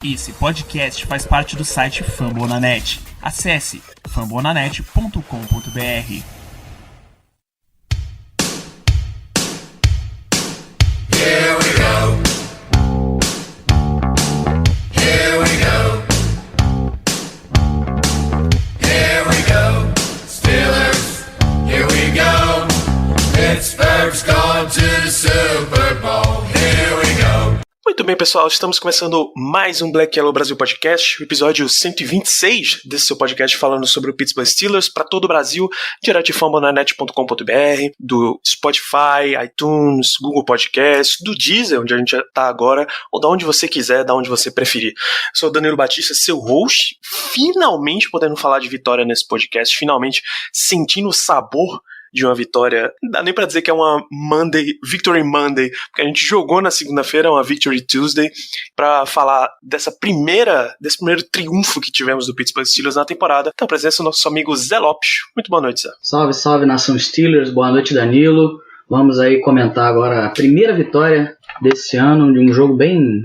Esse podcast faz parte do site Fambonanet. Acesse fambonanet.com.br. Muito bem, pessoal, estamos começando mais um Black Yellow Brasil Podcast, o episódio 126 desse seu podcast falando sobre o Pittsburgh Steelers para todo o Brasil, direto de fambonanet.com.br, do Spotify, iTunes, Google Podcast, do Deezer, onde a gente está agora, ou da onde você quiser, da onde você preferir. Eu sou o Danilo Batista, seu host, finalmente podendo falar de vitória nesse podcast, finalmente sentindo o sabor de uma vitória. Não dá nem pra dizer que é uma Victory Monday, porque a gente jogou na segunda-feira, uma Victory Tuesday, pra falar desse primeiro triunfo que tivemos do Pittsburgh Steelers na temporada. Então, a presença do nosso amigo Zé Lopes. Muito boa noite, Zé. Salve, salve, nação Steelers. Boa noite, Danilo. Vamos aí comentar agora a primeira vitória desse ano, de um jogo bem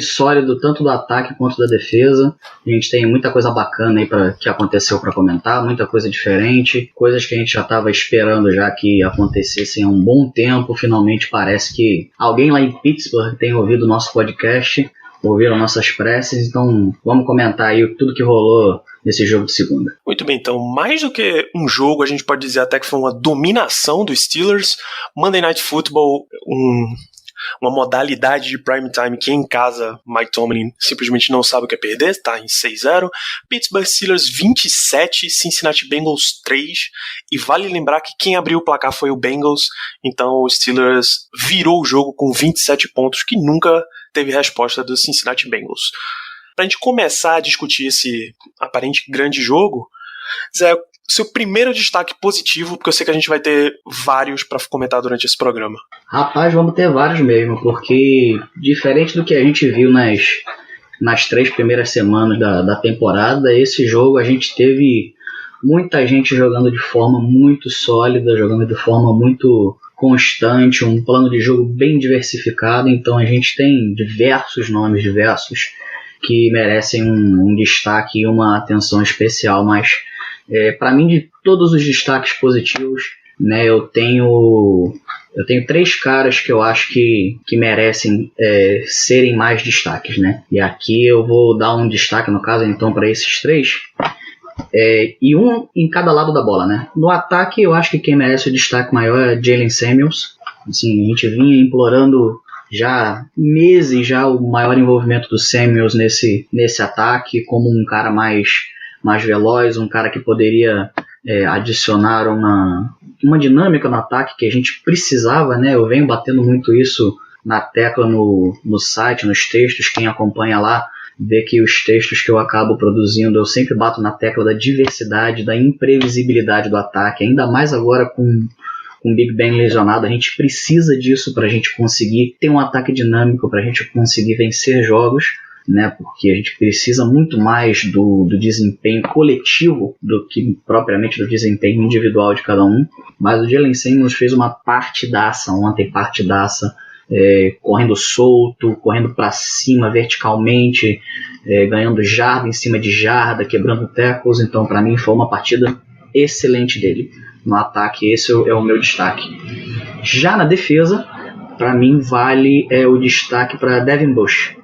sólido, tanto do ataque quanto da defesa. A gente tem muita coisa bacana aí que aconteceu para comentar, muita coisa diferente, coisas que a gente já estava esperando já que acontecessem há um bom tempo. Finalmente parece que alguém lá em Pittsburgh tem ouvido o nosso podcast, ouviram nossas preces, então vamos comentar aí tudo que rolou nesse jogo de segunda. Muito bem, então, mais do que um jogo, a gente pode dizer até que foi uma dominação dos Steelers. Monday Night Football, uma modalidade de prime time que em casa Mike Tomlin simplesmente não sabe o que é perder, está em 6-0. Pittsburgh Steelers 27, Cincinnati Bengals 3, e vale lembrar que quem abriu o placar foi o Bengals, então o Steelers virou o jogo com 27 pontos, que nunca teve resposta do Cincinnati Bengals. Para a gente começar a discutir esse aparente grande jogo, Zé, seu primeiro destaque positivo, porque eu sei que a gente vai ter vários para comentar durante esse programa. Rapaz, vamos ter vários mesmo, porque diferente do que a gente viu nas 3 primeiras semanas da temporada, esse jogo a gente teve muita gente jogando de forma muito sólida, jogando de forma muito constante, um plano de jogo bem diversificado, então a gente tem diversos nomes, que merecem um destaque e uma atenção especial, mas para mim, de todos os destaques positivos, né, eu tenho 3 caras que eu acho que merecem serem mais destaques, né? E aqui eu vou dar um destaque, no caso, então, para esses 3, e um em cada lado da bola, né? No ataque, eu acho que quem merece o destaque maior é Jaylen Samuels. Assim, a gente vinha implorando já meses o maior envolvimento do Samuels nesse ataque, como um cara mais veloz, um cara que poderia adicionar uma dinâmica no ataque que a gente precisava, né? Eu venho batendo muito isso na tecla no site, nos textos. Quem acompanha lá vê que os textos que eu acabo produzindo, eu sempre bato na tecla da diversidade, da imprevisibilidade do ataque, ainda mais agora com o Big Ben lesionado. A gente precisa disso para a gente conseguir ter um ataque dinâmico, para a gente conseguir vencer jogos, né, porque a gente precisa muito mais do desempenho coletivo do que propriamente do desempenho individual de cada um. Mas o Jaylen Samuels fez uma partidaça ontem, correndo solto, correndo para cima verticalmente, ganhando jarda em cima de jarda, quebrando tackles. Então, para mim, foi uma partida excelente dele. No ataque, esse é o meu destaque. Já na defesa, para mim, vale o destaque para Devin Bush.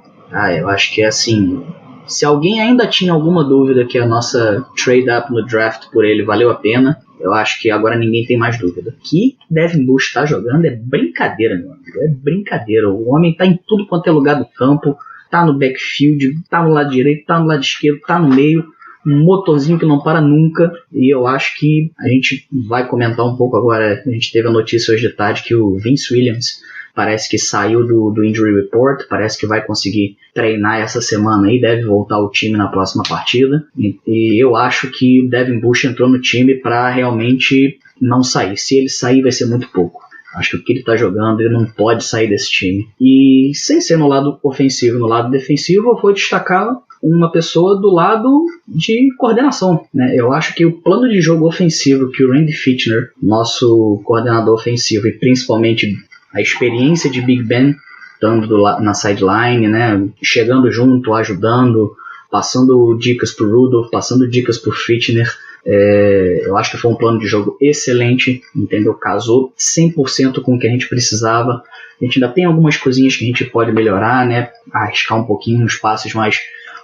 Eu acho que assim, se alguém ainda tinha alguma dúvida que a nossa trade-up no draft por ele valeu a pena, eu acho que agora ninguém tem mais dúvida. Que Devin Bush está jogando é brincadeira, meu amigo. É brincadeira. O homem está em tudo quanto é lugar do campo, tá no backfield, tá no lado direito, tá no lado esquerdo, tá no meio. Um motorzinho que não para nunca. E eu acho que a gente vai comentar um pouco agora. A gente teve a notícia hoje de tarde que o Vince Williams parece que saiu do injury report, parece que vai conseguir treinar essa semana e deve voltar ao time na próxima partida. E eu acho que o Devin Bush entrou no time para realmente não sair. Se ele sair, vai ser muito pouco. Acho que o que ele está jogando, ele não pode sair desse time. E sem ser no lado ofensivo, no lado defensivo, eu vou destacar uma pessoa do lado de coordenação, né? Eu acho que o plano de jogo ofensivo que o Randy Fichtner, nosso coordenador ofensivo, e principalmente a experiência de Big Ben estando na sideline, né, chegando junto, ajudando, passando dicas pro Rudolph, passando dicas pro Fichtner. Eu acho que foi um plano de jogo excelente, entendeu? Casou 100% com o que a gente precisava. A gente ainda tem algumas coisinhas que a gente pode melhorar, né? Arriscar um pouquinho nos passes mais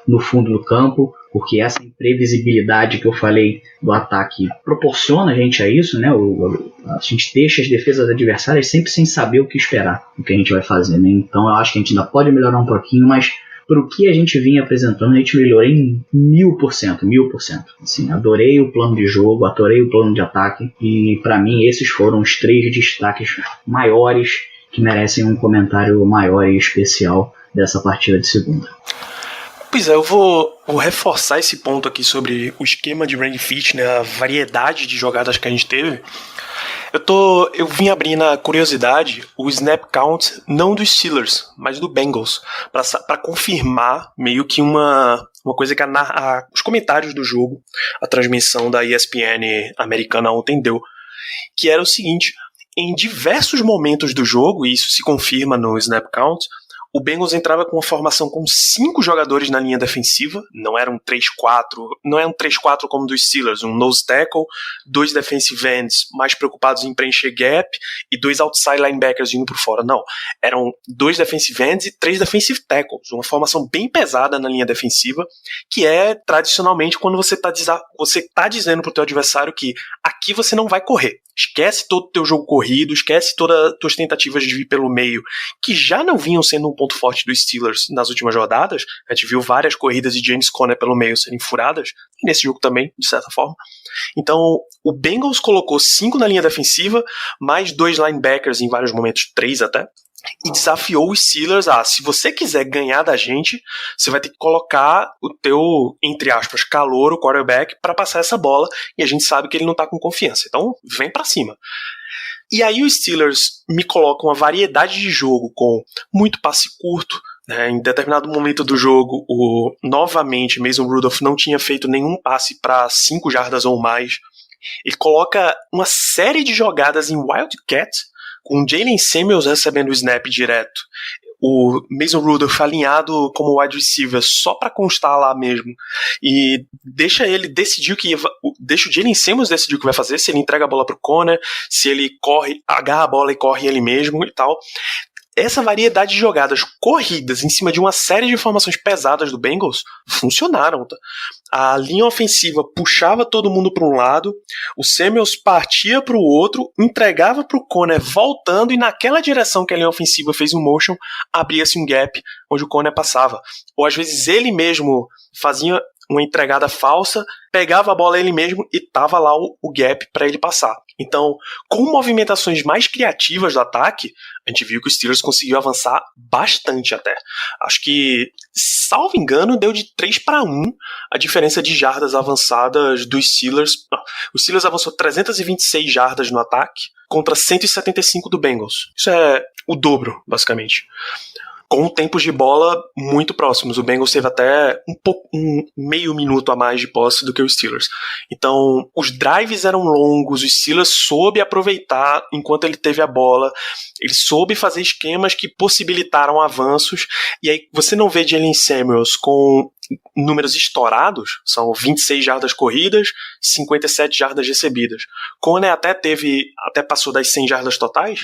no fundo do campo, porque essa imprevisibilidade que eu falei do ataque proporciona a gente a isso, né? A gente deixa as defesas adversárias sempre sem saber o que esperar, o que a gente vai fazer, né? Então eu acho que a gente ainda pode melhorar um pouquinho, mas para o que a gente vinha apresentando, a gente melhorou em 1000%. Assim, adorei o plano de jogo, adorei o plano de ataque, e para mim esses foram os 3 destaques maiores que merecem um comentário maior e especial dessa partida de segunda. Pois é, eu vou reforçar esse ponto aqui sobre o esquema de Randy Fichtner, a variedade de jogadas que a gente teve. Eu vim abrir na curiosidade o snap count, não dos Steelers, mas do Bengals, para confirmar meio que uma coisa que os comentários do jogo, a transmissão da ESPN americana ontem deu, que era o seguinte: em diversos momentos do jogo, e isso se confirma no snap count, o Bengals entrava com uma formação com 5 jogadores na linha defensiva, não era um 3-4, não é um 3-4 como do Steelers, um nose tackle, 2 defensive ends mais preocupados em preencher gap e 2 outside linebackers indo por fora. Não, eram 2 defensive ends e 3 defensive tackles, uma formação bem pesada na linha defensiva, que é tradicionalmente quando você tá dizendo pro teu adversário que aqui você não vai correr. Esquece todo o teu jogo corrido, esquece todas as tuas tentativas de vir pelo meio, que já não vinham sendo um ponto forte dos Steelers nas últimas rodadas. A gente viu várias corridas de James Conner pelo meio serem furadas, e nesse jogo também, de certa forma. Então, o Bengals colocou 5 na linha defensiva, mais 2 linebackers, em vários momentos 3 até, e desafiou os Steelers se você quiser ganhar da gente, você vai ter que colocar o teu, entre aspas, calouro, quarterback, para passar essa bola, e a gente sabe que ele não tá com confiança, então vem pra cima. E aí os Steelers me colocam uma variedade de jogo com muito passe curto, né? Em determinado momento do jogo, novamente, Mason Rudolph não tinha feito nenhum passe para 5 jardas ou mais. Ele coloca uma série de jogadas em Wildcat, com o Jalen Samuels recebendo o snap direto, o Mason Rudolph alinhado como wide receiver só para constar lá mesmo, e deixa o Jalen Samuels decidir o que vai fazer, se ele entrega a bola pro Conner, se ele agarra a bola e corre ele mesmo e tal. Essa variedade de jogadas corridas em cima de uma série de formações pesadas do Bengals funcionaram, tá? A linha ofensiva puxava todo mundo para um lado, o Samuels partia para o outro, entregava para o Conner voltando, e naquela direção que a linha ofensiva fez um motion, abria-se um gap onde o Conner passava. Ou às vezes ele mesmo fazia uma entregada falsa, pegava a bola ele mesmo e tava lá o gap para ele passar. Então, com movimentações mais criativas do ataque, a gente viu que o Steelers conseguiu avançar bastante até. Acho que, salvo engano, deu de 3-1 a diferença de jardas avançadas dos Steelers. Não, o Steelers avançou 326 jardas no ataque contra 175 do Bengals. Isso é o dobro, basicamente. Com tempos de bola muito próximos. O Bengals teve até um meio minuto a mais de posse do que os Steelers. Então, os drives eram longos, o Steelers soube aproveitar enquanto ele teve a bola, ele soube fazer esquemas que possibilitaram avanços, e aí você não vê Jalen Samuels com números estourados, são 26 jardas corridas, 57 jardas recebidas. Conner até passou das 100 jardas totais,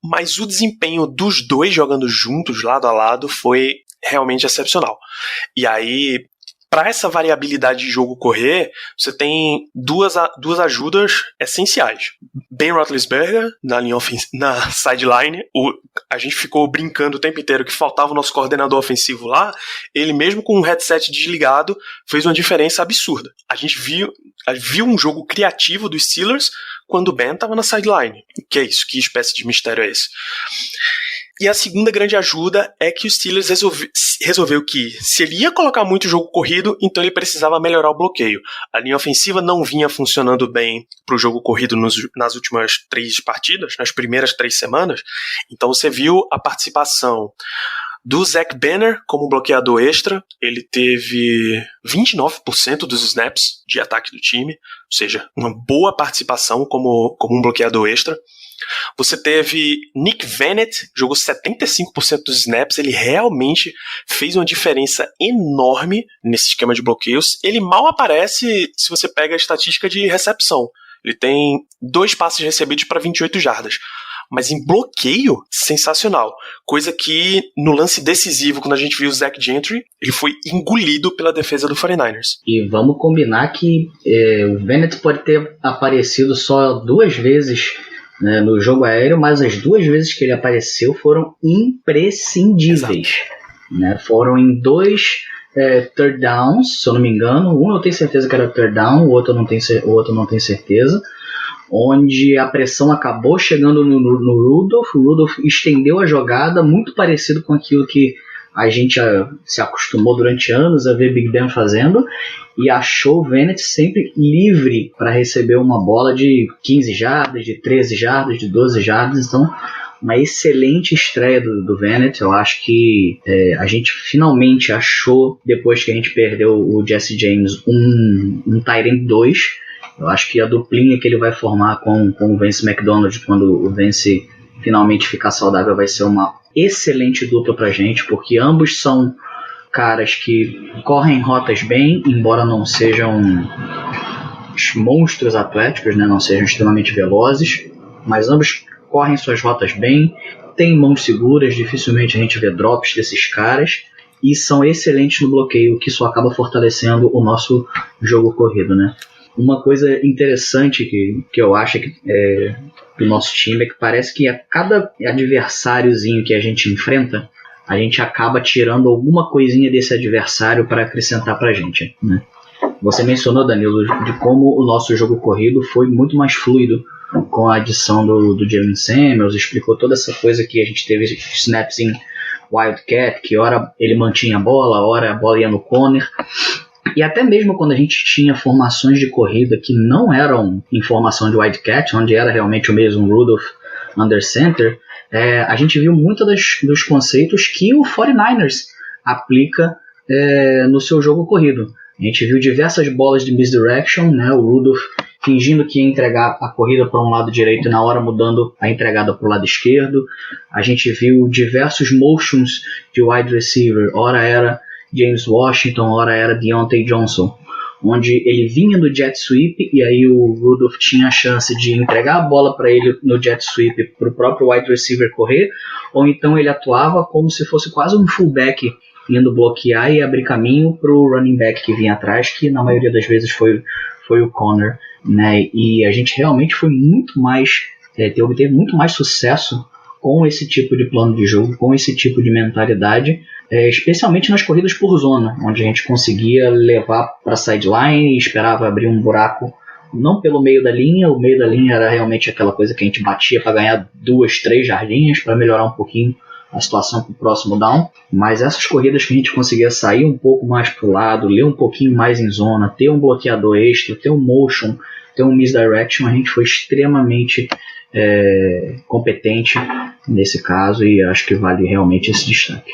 mas o desempenho dos dois jogando juntos, lado a lado, foi realmente excepcional. E aí, para essa variabilidade de jogo correr, você tem duas ajudas essenciais. Ben Roethlisberger na sideline. A gente ficou brincando o tempo inteiro que faltava o nosso coordenador ofensivo lá. Ele mesmo com o headset desligado fez uma diferença absurda. A gente viu um jogo criativo dos Steelers quando o Ben estava na sideline. Que é isso? Que espécie de mistério é esse? E a segunda grande ajuda é que o Steelers resolveu que, se ele ia colocar muito jogo corrido, então ele precisava melhorar o bloqueio. A linha ofensiva não vinha funcionando bem para o jogo corrido nas últimas 3 partidas, nas primeiras 3 semanas. Então você viu a participação do Zach Banner como bloqueador extra. Ele teve 29% dos snaps de ataque do time, ou seja, uma boa participação como um bloqueador extra. Você teve Nick Vannett, jogou 75% dos snaps, ele realmente fez uma diferença enorme nesse esquema de bloqueios. Ele mal aparece se você pega a estatística de recepção. Ele tem 2 passes recebidos para 28 jardas. Mas em bloqueio, sensacional. Coisa que no lance decisivo, quando a gente viu o Zach Gentry, ele foi engolido pela defesa do 49ers. E vamos combinar que o Vannett pode ter aparecido só 2 vezes, né, no jogo aéreo, mas as 2 vezes que ele apareceu foram imprescindíveis. Né? Foram em 2 third downs, se eu não me engano. Um eu tenho certeza que era third down, o outro eu não tenho certeza. Onde a pressão acabou chegando no Rudolph. O Rudolph estendeu a jogada, muito parecido com aquilo que a gente se acostumou durante anos a ver Big Ben fazendo, e achou o Vannett sempre livre para receber uma bola de 15 jardas, de 13 jardas, de 12 jardas. Então, uma excelente estreia do Vannett. Eu acho que a gente finalmente achou, depois que a gente perdeu o Jesse James, um tight end 2. Eu acho que a duplinha que ele vai formar com o Vance McDonald, quando o Vance finalmente ficar saudável, vai ser uma excelente dupla pra gente, porque ambos são caras que correm rotas bem, embora não sejam monstros atléticos, né, não sejam extremamente velozes, mas ambos correm suas rotas bem, têm mãos seguras, dificilmente a gente vê drops desses caras, e são excelentes no bloqueio, que só acaba fortalecendo o nosso jogo corrido, né? Uma coisa interessante que eu acho do nosso time é que parece que a cada adversáriozinho que a gente enfrenta, a gente acaba tirando alguma coisinha desse adversário para acrescentar pra gente, né? Você mencionou, Danilo, de como o nosso jogo corrido foi muito mais fluido com a adição do Jalen Samuels, explicou toda essa coisa que a gente teve snaps em Wildcat, que hora ele mantinha a bola, hora a bola ia no corner. E até mesmo quando a gente tinha formações de corrida que não eram em formação de Wildcat, onde era realmente o mesmo Rudolph under center, a gente viu muitos dos conceitos que o 49ers aplica no seu jogo corrido. A gente viu diversas bolas de misdirection, né, o Rudolph fingindo que ia entregar a corrida para um lado direito e na hora mudando a entregada para o lado esquerdo. A gente viu diversos motions de wide receiver, ora era James Washington, ora era Deontay Johnson, onde ele vinha no jet sweep e aí o Rudolph tinha a chance de entregar a bola para ele no jet sweep para o próprio wide receiver correr, ou então ele atuava como se fosse quase um fullback indo bloquear e abrir caminho para o running back que vinha atrás, que na maioria das vezes foi o Connor, né? E a gente realmente foi muito mais, obteve muito mais sucesso com esse tipo de plano de jogo, com esse tipo de mentalidade, especialmente nas corridas por zona, onde a gente conseguia levar para a sideline e esperava abrir um buraco, não pelo meio da linha. O meio da linha era realmente aquela coisa que a gente batia para ganhar 2, 3 jardinhas, para melhorar um pouquinho a situação para o próximo down, mas essas corridas que a gente conseguia sair um pouco mais para o lado, ler um pouquinho mais em zona, ter um bloqueador extra, ter um motion, ter um misdirection, a gente foi extremamente competente nesse caso, e acho que vale realmente esse destaque.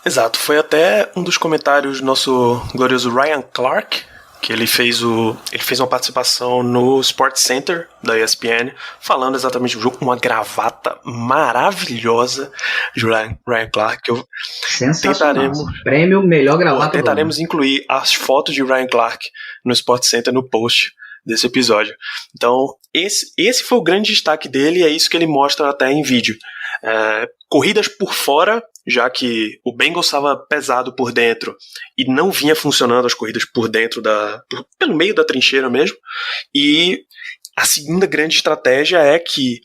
Exato, foi até um dos comentários do nosso glorioso Ryan Clark, que ele fez uma participação no Sports Center da ESPN, falando exatamente do jogo, uma gravata maravilhosa de Ryan Clark. Sensacional. Prêmio melhor gravata. Tentaremos incluir as fotos de Ryan Clark no Sports Center no post desse episódio. Então, esse foi o grande destaque dele, e é isso que ele mostra até em vídeo. Corridas por fora, já que o Bengals estava pesado por dentro e não vinha funcionando as corridas por dentro pelo meio da trincheira mesmo. E a segunda grande estratégia é que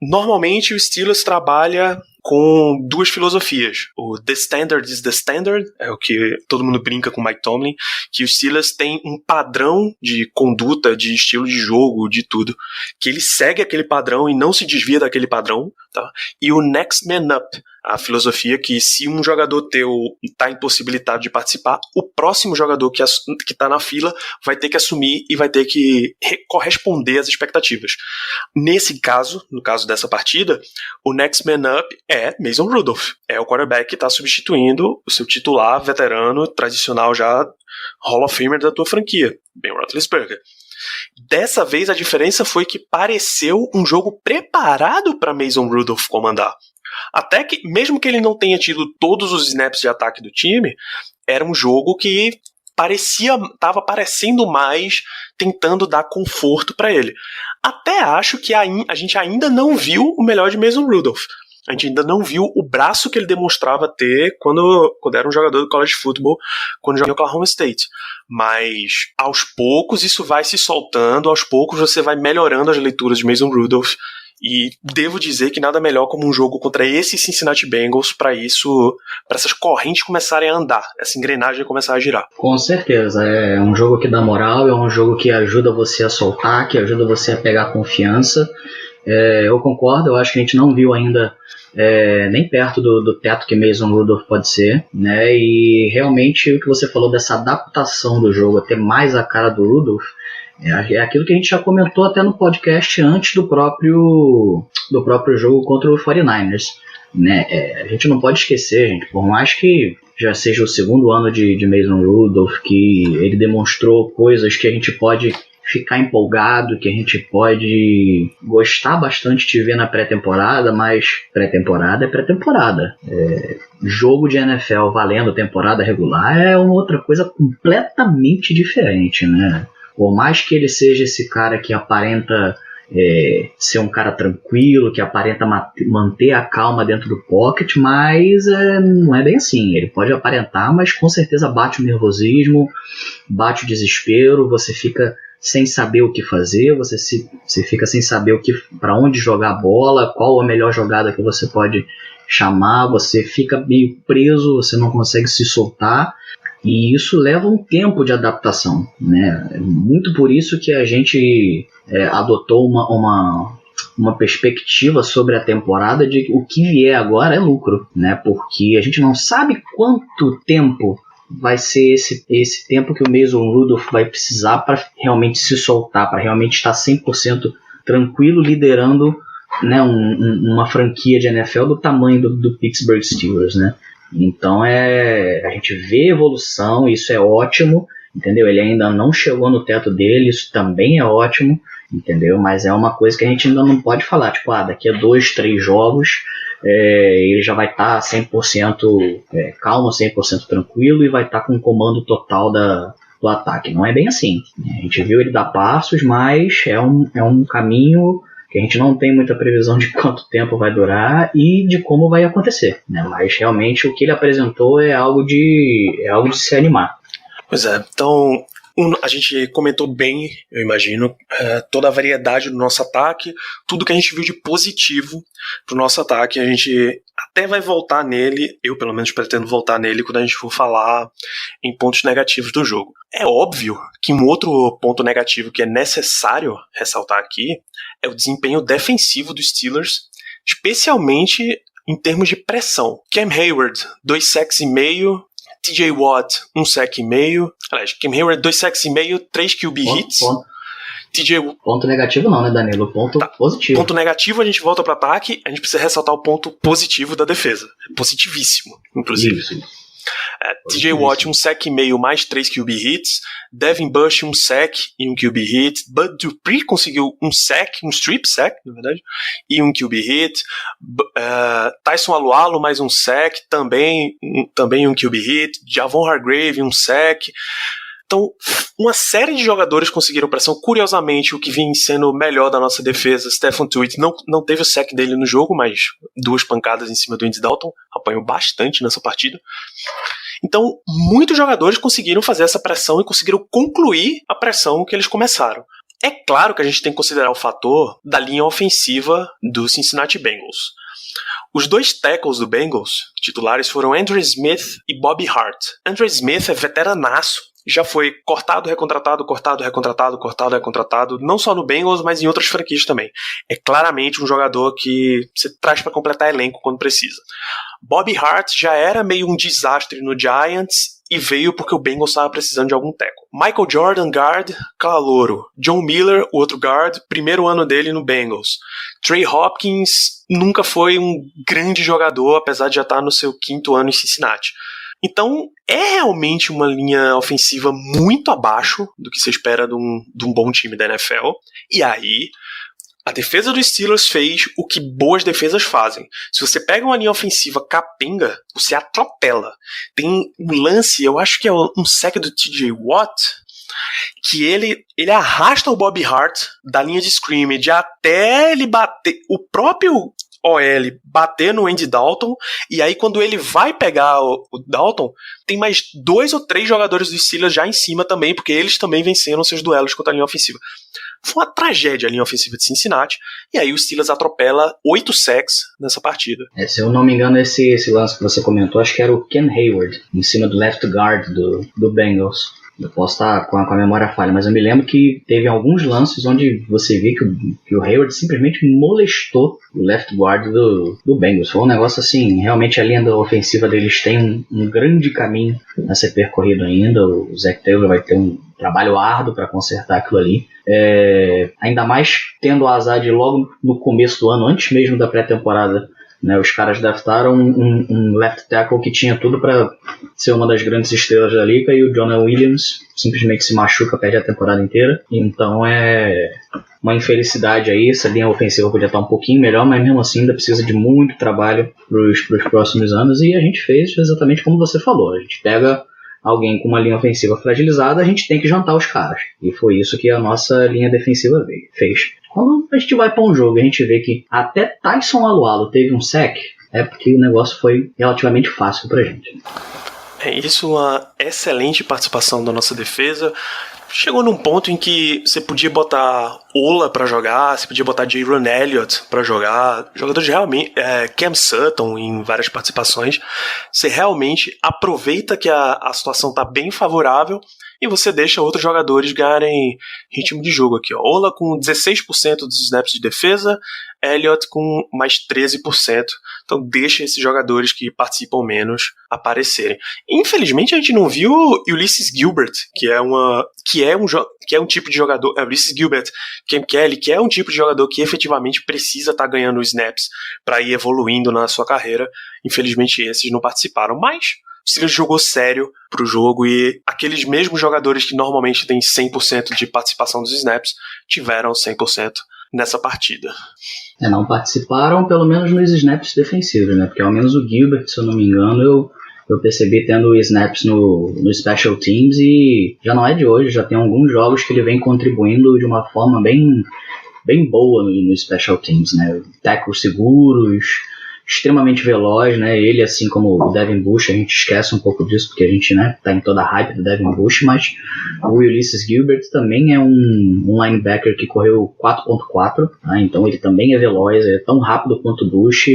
normalmente o Steelers trabalha com 2 filosofias. O The Standard is the Standard, é o que todo mundo brinca com o Mike Tomlin, que os Steelers têm um padrão de conduta, de estilo de jogo, de tudo, que ele segue aquele padrão e não se desvia daquele padrão, tá? E o Next Man Up, a filosofia que se um jogador teu está impossibilitado de participar, o próximo jogador que está na fila vai ter que assumir e vai ter que corresponder às expectativas. Nesse caso, no caso dessa partida, o Next Man Up é Mason Rudolph. É o quarterback que está substituindo o seu titular, veterano, tradicional já, Hall of Famer da tua franquia, Ben Roethlisberger. Dessa vez a diferença foi que pareceu um jogo preparado para Mason Rudolph comandar. Até que, mesmo que ele não tenha tido todos os snaps de ataque do time, era um jogo que estava parecendo mais tentando dar conforto para ele. Até acho que a gente ainda não viu o melhor de Mason Rudolph. A gente ainda não viu o braço que ele demonstrava ter quando era um jogador do college football, quando jogava em Oklahoma State. Mas, aos poucos, isso vai se soltando, aos poucos você vai melhorando as leituras de Mason Rudolph. E devo dizer que nada melhor como um jogo contra esse Cincinnati Bengals para essas correntes começarem a andar, essa engrenagem começar a girar. Com certeza, é um jogo que dá moral, é um jogo que ajuda você a soltar, que ajuda você a pegar confiança. Eu concordo, eu acho que a gente não viu ainda nem perto do teto que Mason Rudolph pode ser, né? E realmente o que você falou dessa adaptação do jogo, a ter mais a cara do Rudolph, é aquilo que a gente já comentou até no podcast antes do próprio jogo contra o 49ers, né? A gente não pode esquecer, gente, por mais que já seja o segundo ano de Mason Rudolph, que ele demonstrou coisas que a gente pode ficar empolgado, que a gente pode gostar bastante de ver na pré-temporada, mas pré-temporada é pré-temporada. Jogo de NFL valendo temporada regular é uma outra coisa completamente diferente, né? Por mais que ele seja esse cara que aparenta ser um cara tranquilo, que aparenta manter a calma dentro do pocket, mas não é bem assim. Ele pode aparentar, mas com certeza bate o nervosismo, bate o desespero, você fica sem saber o que fazer, você fica sem saber para onde jogar a bola, qual a melhor jogada que você pode chamar, você fica meio preso, você não consegue se soltar, e isso leva um tempo de adaptação, né? Muito por isso que a gente adotou uma perspectiva sobre a temporada de que o que vier agora é lucro, né? Porque a gente não sabe quanto tempo vai ser esse tempo que o Mason Rudolph vai precisar para realmente se soltar, para realmente estar 100% tranquilo liderando, né, uma franquia de NFL do tamanho do Pittsburgh Steelers, né? Então a gente vê evolução, isso é ótimo, entendeu? Ele ainda não chegou no teto dele, isso também é ótimo, entendeu? Mas é uma coisa que a gente ainda não pode falar, tipo, daqui a 2, 3 jogos ele já vai estar 100% calmo, 100% tranquilo e vai estar com o comando total do ataque. Não é bem assim. A gente viu ele dar passos, mas é um caminho que a gente não tem muita previsão de quanto tempo vai durar e de como vai acontecer, né? Mas realmente o que ele apresentou é algo de se animar. Pois é, então a gente comentou bem, eu imagino, toda a variedade do nosso ataque, tudo que a gente viu de positivo pro nosso ataque. A gente até vai voltar nele, eu pelo menos pretendo voltar nele quando a gente for falar em pontos negativos do jogo. É óbvio que um outro ponto negativo que é necessário ressaltar aqui é o desempenho defensivo dos Steelers, especialmente em termos de pressão. Cam Hayward, 2 sacks e meio, TJ Watt, 1 sack e meio. Aliás, Cam Hayward, 2 sacks e meio, 3 QB hits. Ponto negativo não, né, Danilo? Ponto positivo. Ponto negativo, a gente volta para ataque, a gente precisa ressaltar o ponto positivo da defesa. Positivíssimo, inclusive. Isso. TJ Watt, 1 sack e meio, mais 3 QB hits. Devin Bush, 1 sack e 1 QB hit. Bud Dupree conseguiu 1 sack, um strip sack, na verdade, e 1 QB hit. Tyson Alualo, mais 1 sack, também 1 QB hit. Javon Hargrave, 1 sack. Então, uma série de jogadores conseguiram pressão. Curiosamente, o que vinha sendo o melhor da nossa defesa, Stephen Tuitt, não teve o sack dele no jogo, mas 2 pancadas em cima do Andy Dalton, apanhou bastante nessa partida. Então, muitos jogadores conseguiram fazer essa pressão e conseguiram concluir a pressão que eles começaram. É claro que a gente tem que considerar o fator da linha ofensiva do Cincinnati Bengals. Os 2 tackles do Bengals titulares foram Andrew Smith e Bobby Hart. Andrew Smith é veteranaço, já foi cortado, recontratado, não só no Bengals, mas em outras franquias também. É claramente um jogador que você traz para completar elenco quando precisa. Bobby Hart já era meio um desastre no Giants e veio porque o Bengals estava precisando de algum tackle. Michael Jordan, guard, calouro. John Miller, o outro guard, primeiro ano dele no Bengals. Trey Hopkins nunca foi um grande jogador, apesar de já estar no seu 5º ano em Cincinnati. Então, é realmente uma linha ofensiva muito abaixo do que se espera de um bom time da NFL. E aí, a defesa dos Steelers fez o que boas defesas fazem. Se você pega uma linha ofensiva capenga, você atropela. Tem um lance, eu acho que é um sack do TJ Watt, que ele arrasta o Bobby Hart da linha de scrimmage até ele bater, o próprio OL bater no Andy Dalton, e aí quando ele vai pegar o Dalton, tem mais 2 ou 3 jogadores do Steelers já em cima também, porque eles também venceram seus duelos contra a linha ofensiva. Foi uma tragédia a linha ofensiva de Cincinnati, e aí o Steelers atropela 8 sacks nessa partida. Se eu não me engano, esse lance que você comentou, acho que era o Ken Hayward, em cima do left guard do Bengals. Eu posso estar com a memória falha, mas eu me lembro que teve alguns lances onde você vê que o Hayward simplesmente molestou o left guard do Bengals. Foi um negócio assim, realmente a linha da ofensiva deles tem um grande caminho a ser percorrido ainda. O Zac Taylor vai ter um trabalho árduo para consertar aquilo ali. Ainda mais tendo o azar de logo no começo do ano, antes mesmo da pré-temporada, né, os caras draftaram um left tackle que tinha tudo para ser uma das grandes estrelas da liga, e o Jonah Williams simplesmente se machuca, perde a temporada inteira. Então é uma infelicidade aí. Essa linha ofensiva podia estar um pouquinho melhor, mas mesmo assim ainda precisa de muito trabalho para os próximos anos, e a gente fez exatamente como você falou. A gente pega alguém com uma linha ofensiva fragilizada, a gente tem que jantar os caras, e foi isso que a nossa linha defensiva fez. Quando a gente vai para um jogo e a gente vê que até Tyson Alualo teve um sack, é porque o negócio foi relativamente fácil pra gente. É isso, uma excelente participação da nossa defesa. Chegou num ponto em que você podia botar Ola pra jogar, você podia botar Jaron Elliott pra jogar, jogadores realmente, Cam Sutton em várias participações. Você realmente aproveita que a situação tá bem favorável e você deixa outros jogadores ganharem ritmo de jogo aqui. Ó. Ola com 16% dos snaps de defesa, Elliott com mais 13%. Então deixa esses jogadores que participam menos aparecerem. Infelizmente a gente não viu Ulysses Gilbert, que é um tipo de jogador, Ulysses Gilbert, Cam Kelly, que é um tipo de jogador que efetivamente precisa estar ganhando snaps para ir evoluindo na sua carreira. Infelizmente esses não participaram, mas o Steelers jogou sério pro jogo, e aqueles mesmos jogadores que normalmente têm 100% de participação dos snaps tiveram 100% nessa partida. Não participaram pelo menos nos snaps defensivos, né? Porque ao menos o Gilbert, se eu não me engano, eu percebi tendo snaps no Special Teams, e já não é de hoje, já tem alguns jogos que ele vem contribuindo de uma forma bem boa no Special Teams, né? Tackles seguros, extremamente veloz, né? Ele, assim como o Devin Bush, a gente esquece um pouco disso, porque a gente, né, tá em toda a hype do Devin Bush, mas o Ulysses Gilbert também é um linebacker que correu 4.4, tá? Então ele também é veloz, é tão rápido quanto o Bush,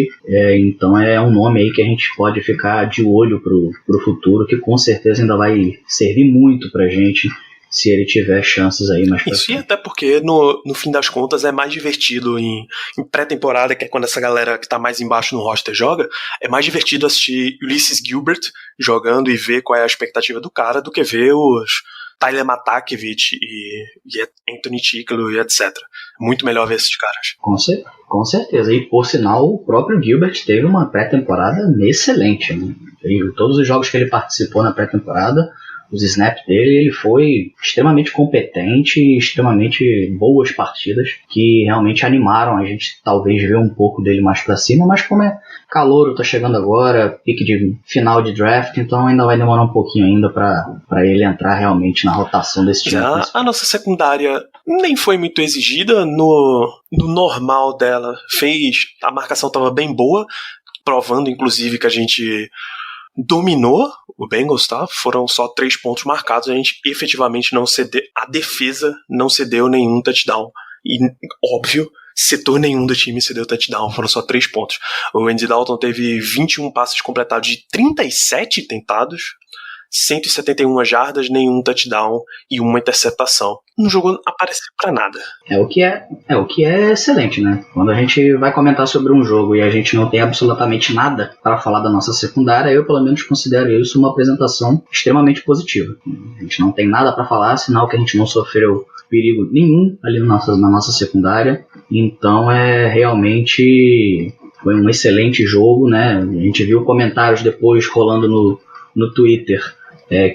então é um nome aí que a gente pode ficar de olho pro futuro, que com certeza ainda vai servir muito pra gente, se ele tiver chances aí mais pra Isso, frente. e até porque no fim das contas é mais divertido em pré-temporada, que é quando essa galera que tá mais embaixo no roster joga, é mais divertido assistir Ulysses Gilbert jogando e ver qual é a expectativa do cara, do que ver os Tyler Matakevich e Anthony Chicklo e etc. Muito melhor ver esses caras. Com certeza, e por sinal o próprio Gilbert teve uma pré-temporada excelente, né? Todos os jogos que ele participou na pré-temporada, os snaps dele, ele foi extremamente competente, extremamente boas partidas, que realmente animaram a gente talvez ver um pouco dele mais pra cima, mas como é calouro, tá chegando agora, pique de final de draft, então ainda vai demorar um pouquinho ainda pra ele entrar realmente na rotação desse time. Já a nossa secundária nem foi muito exigida, no normal dela a marcação estava bem boa, provando inclusive que a gente dominou o Bengals, tá? Foram só 3 pontos marcados, a gente efetivamente não cedeu, a defesa não cedeu nenhum touchdown, e óbvio, setor nenhum do time cedeu touchdown, foram só 3 pontos. O Andy Dalton teve 21 passes completados de 37 tentados, 171 jardas, nenhum touchdown e uma interceptação. Não jogou aparecer pra nada. É o que é excelente, né? Quando a gente vai comentar sobre um jogo e a gente não tem absolutamente nada para falar da nossa secundária, eu pelo menos considero isso uma apresentação extremamente positiva. A gente não tem nada para falar, sinal que a gente não sofreu perigo nenhum ali na nossa secundária. Então realmente foi um excelente jogo, né? A gente viu comentários depois rolando no Twitter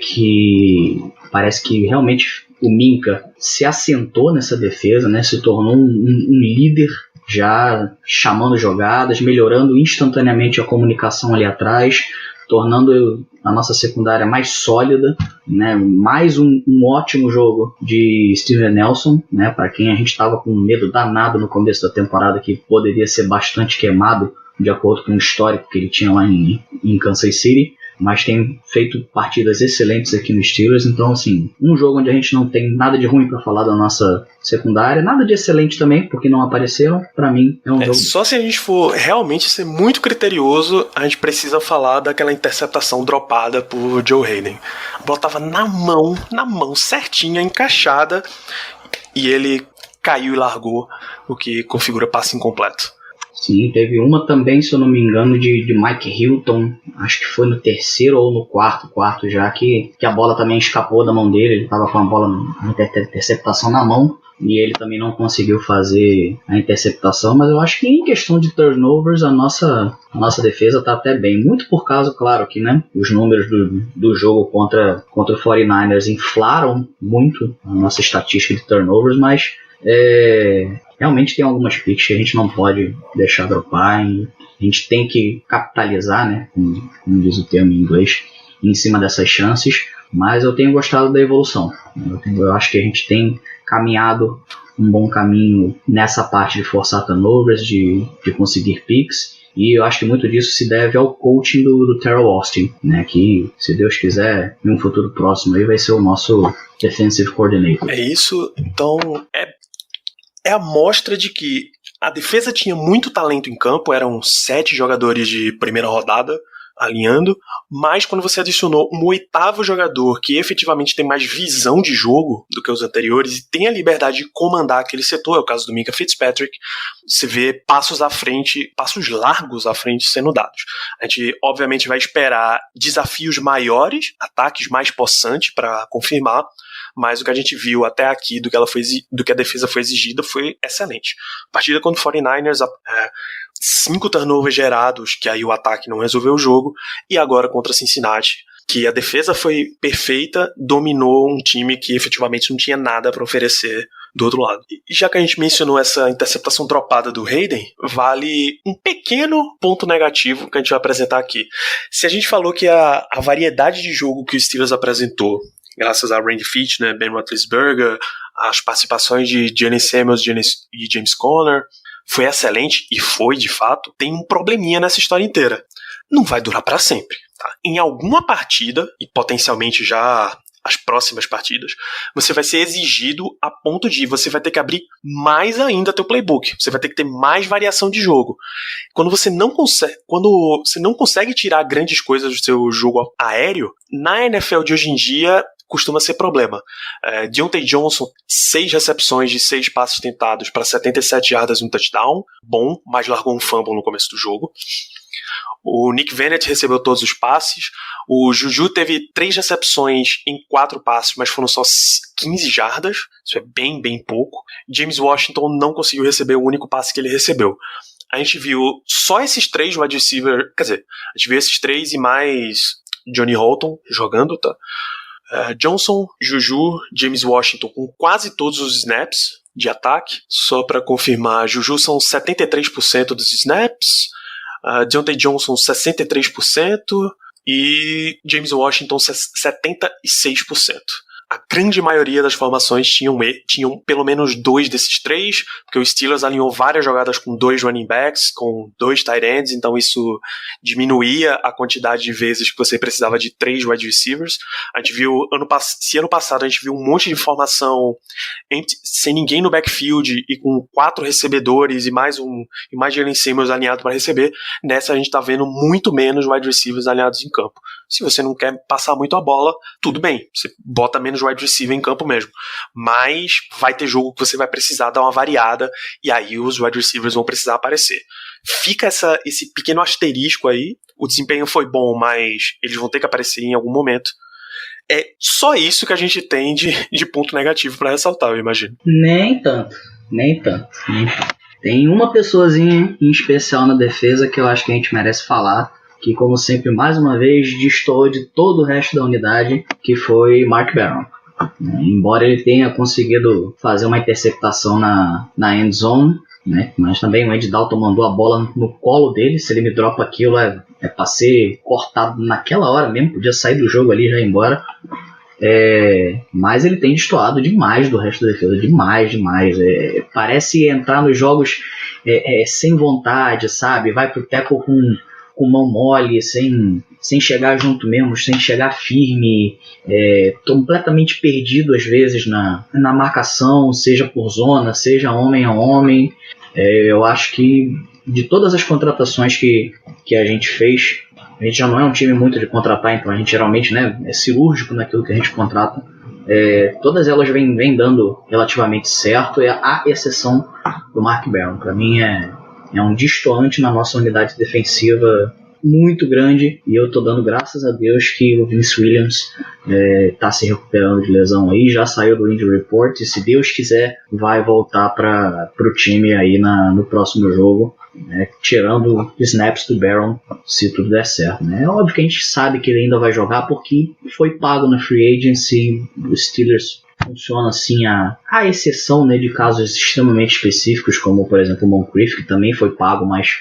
que parece que realmente o Minkah se assentou nessa defesa, né? Se tornou um líder, já chamando jogadas, melhorando instantaneamente a comunicação ali atrás, tornando a nossa secundária mais sólida, né? Mais um ótimo jogo de Steven Nelson, né? Para quem a gente estava com medo danado no começo da temporada, que poderia ser bastante queimado, de acordo com o histórico que ele tinha lá em Kansas City, mas tem feito partidas excelentes aqui no Steelers. Então, assim, um jogo onde a gente não tem nada de ruim para falar da nossa secundária, nada de excelente também, porque não apareceram. Para mim, é um jogo... Só se a gente for realmente ser muito criterioso, a gente precisa falar daquela interceptação dropada por Joe Hayden. A bola tava na mão, certinha, encaixada, e ele caiu e largou, o que configura passe incompleto. Sim, teve uma também, se eu não me engano, de Mike Hilton, acho que foi no terceiro ou no quarto já, que a bola também escapou da mão dele, ele estava com a bola na interceptação na mão, e ele também não conseguiu fazer a interceptação, mas eu acho que em questão de turnovers, a nossa defesa está até bem, muito por causa, claro, que né, os números do jogo contra o 49ers inflaram muito a nossa estatística de turnovers, mas... realmente tem algumas picks que a gente não pode deixar dropar, a gente tem que capitalizar, né, como diz o termo em inglês, em cima dessas chances, mas eu tenho gostado da evolução. Eu acho que a gente tem caminhado um bom caminho nessa parte de forçar turnovers, de conseguir picks, e eu acho que muito disso se deve ao coaching do Teryl Austin, né, que, se Deus quiser, em um futuro próximo aí vai ser o nosso defensive coordinator. É isso, então é a mostra de que a defesa tinha muito talento em campo, eram 7 jogadores de primeira rodada alinhando, mas quando você adicionou um 8º jogador que efetivamente tem mais visão de jogo do que os anteriores e tem a liberdade de comandar aquele setor, é o caso do Minkah Fitzpatrick, você vê passos largos à frente sendo dados. A gente obviamente vai esperar desafios maiores, ataques mais possantes para confirmar, mas o que a gente viu até aqui do que a defesa foi exigida foi excelente. A partida contra o 49ers, 5 turnovers gerados, que aí o ataque não resolveu o jogo, e agora contra Cincinnati, que a defesa foi perfeita, dominou um time que efetivamente não tinha nada para oferecer do outro lado. E já que a gente mencionou essa interceptação dropada do Hayden, vale um pequeno ponto negativo que a gente vai apresentar aqui. Se a gente falou que a variedade de jogo que o Steelers apresentou, graças a Randy Fitch, né, Ben Roethlisberger, as participações de Jalen Samuels e James Conner, foi excelente, e foi de fato, tem um probleminha nessa história inteira. Não vai durar para sempre. Tá? Em alguma partida, e potencialmente já as próximas partidas, você vai ser exigido a ponto de você vai ter que abrir mais ainda teu playbook. Você vai ter que ter mais variação de jogo. Quando você não consegue tirar grandes coisas do seu jogo aéreo, na NFL de hoje em dia costuma ser problema. Deontay Johnson, 6 recepções de 6 passes tentados para 77 yardas e um touchdown. Bom, mas largou um fumble no começo do jogo. O Nick Vannett recebeu todos os passes. O Juju teve 3 recepções em 4 passes, mas foram só 15 jardas. Isso é bem, bem pouco. James Washington não conseguiu receber o único passe que ele recebeu. A gente viu só esses 3 wide receiver, quer dizer, a gente viu esses 3 e mais Johnny Holton jogando, tá? Johnson, Juju, James Washington com quase todos os snaps de ataque. Só para confirmar, Juju são 73% dos snaps, Deontay Johnson 63% e James Washington 76%. A grande maioria das formações tinham pelo menos 2 desses 3, porque o Steelers alinhou várias jogadas com 2 running backs, com 2 tight ends, então isso diminuía a quantidade de vezes que você precisava de 3 wide receivers. A gente viu, ano passado a gente viu um monte de formação sem ninguém no backfield e com 4 recebedores e mais Jalen Samuels alinhado para receber. Nessa a gente está vendo muito menos wide receivers alinhados em campo. Se você não quer passar muito a bola, tudo bem, você bota menos wide receiver em campo mesmo, mas vai ter jogo que você vai precisar dar uma variada e aí os wide receivers vão precisar aparecer. Fica esse pequeno asterisco aí, o desempenho foi bom, mas eles vão ter que aparecer em algum momento. É só isso que a gente tem de ponto negativo para ressaltar, eu imagino. Nem tanto. Tem uma pessoazinha em especial na defesa que eu acho que a gente merece falar, que, como sempre, mais uma vez, destoou de todo o resto da unidade, que foi Mark Barron. Embora ele tenha conseguido fazer uma interceptação na end zone, né, mas também o Andy Dalton mandou a bola no colo dele. Se ele me dropa aquilo, é para ser cortado naquela hora mesmo, podia sair do jogo ali e já ir embora. Mas ele tem destoado demais do resto da defesa, demais. Parece entrar nos jogos sem vontade, sabe? Vai pro tackle com mão mole, sem chegar junto mesmo, sem chegar firme, completamente perdido às vezes na marcação, seja por zona, seja homem a homem. Eu acho que de todas as contratações que a gente fez, a gente já não é um time muito de contratar, então a gente geralmente, né, é cirúrgico naquilo que a gente contrata. Todas elas vêm dando relativamente certo, a exceção do Mark Barron. Para mim é um destoante na nossa unidade defensiva muito grande, e eu tô dando graças a Deus que o Vince Williams tá se recuperando de lesão aí, já saiu do injury report, e se Deus quiser vai voltar pro time aí no próximo jogo, tirando snaps do Barron, se tudo der certo, né? É óbvio que a gente sabe que ele ainda vai jogar porque foi pago na free agency. Os Steelers funciona assim a exceção, né, de casos extremamente específicos, como por exemplo o Moncrief, que também foi pago, mas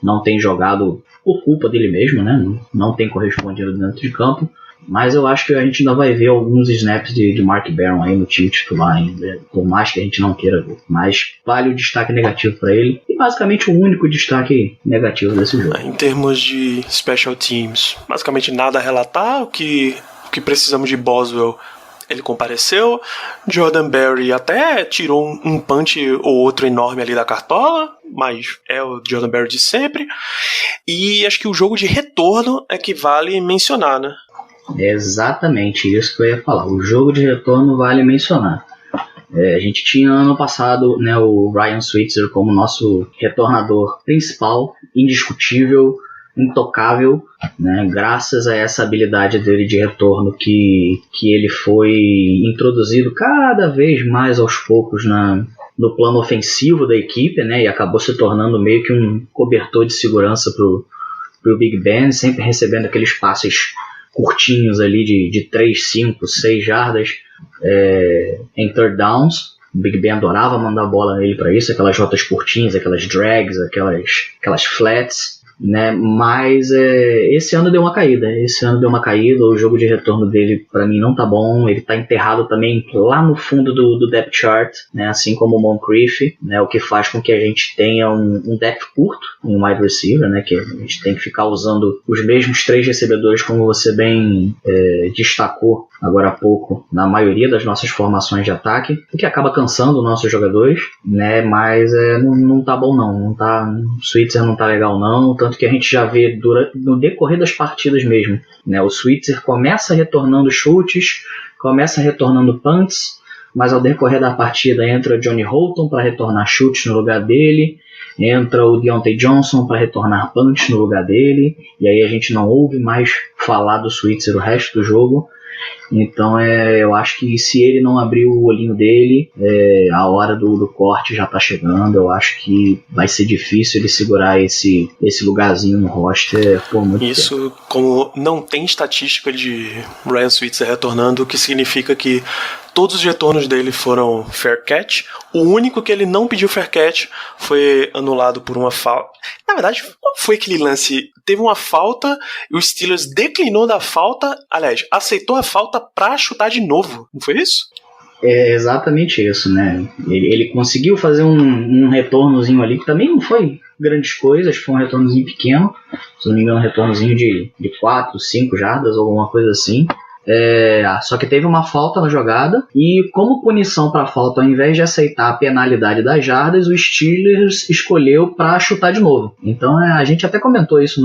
não tem jogado por culpa dele mesmo, né? Não tem correspondido dentro de campo. Mas eu acho que a gente ainda vai ver alguns snaps de Mark Barron aí no time titular ainda, por mais que a gente não queira ver. Mas vale o destaque negativo para ele, e basicamente o único destaque negativo desse jogo. Em termos de special teams, basicamente nada a relatar. O que precisamos de Boswell, ele compareceu. Jordan Berry até tirou um punch ou outro enorme ali da cartola, mas é o Jordan Berry de sempre. E acho que o jogo de retorno é que vale mencionar, né? É exatamente isso que eu ia falar. O jogo de retorno vale mencionar. A gente tinha ano passado, né, o Ryan Switzer como nosso retornador principal, indiscutível, intocável, né, graças a essa habilidade dele de retorno que ele foi introduzido cada vez mais aos poucos no plano ofensivo da equipe, né, e acabou se tornando meio que um cobertor de segurança pro Big Ben, sempre recebendo aqueles passes curtinhos ali de 3, 5, 6 jardas em third downs. O Big Ben adorava mandar bola nele para isso, aquelas rotas curtinhas, aquelas drags, aquelas flats, né? Mas esse ano deu uma caída. O jogo de retorno dele para mim não tá bom. Ele tá enterrado também lá no fundo do depth chart, né? Assim como o Moncrief, né? O que faz com que a gente tenha um depth curto, um wide receiver, né? Que a gente tem que ficar usando os mesmos 3 recebedores, como você bem destacou agora há pouco, na maioria das nossas formações de ataque, o que acaba cansando os nossos jogadores, né? Mas não tá bom não tá, o Switzer não tá legal não, tanto que a gente já vê no decorrer das partidas mesmo, né? O Switzer começa retornando chutes, começa retornando punts, mas ao decorrer da partida entra o Johnny Holton para retornar chutes no lugar dele, entra o Deontay Johnson para retornar punts no lugar dele, e aí a gente não ouve mais falar do Switzer o resto do jogo. Então eu acho que se ele não abrir o olhinho dele, a hora do corte já tá chegando. Eu acho que vai ser difícil ele segurar esse lugarzinho no roster por muito tempo. Isso, como não tem estatística de Ryan Switzer retornando, o que significa que todos os retornos dele foram fair catch. O único que ele não pediu fair catch foi anulado por uma falta. Na verdade, qual foi aquele lance? Teve uma falta e o Steelers declinou da falta, aliás, aceitou a falta pra chutar de novo. Não foi isso? É exatamente isso, né? Ele conseguiu fazer um retornozinho ali, que também não foi grandes coisas, foi um retornozinho pequeno, se não me engano, um retornozinho de 4, 5 jardas, alguma coisa assim. Só que teve uma falta na jogada, e como punição para a falta, ao invés de aceitar a penalidade das jardas, o Steelers escolheu para chutar de novo. Então a gente até comentou isso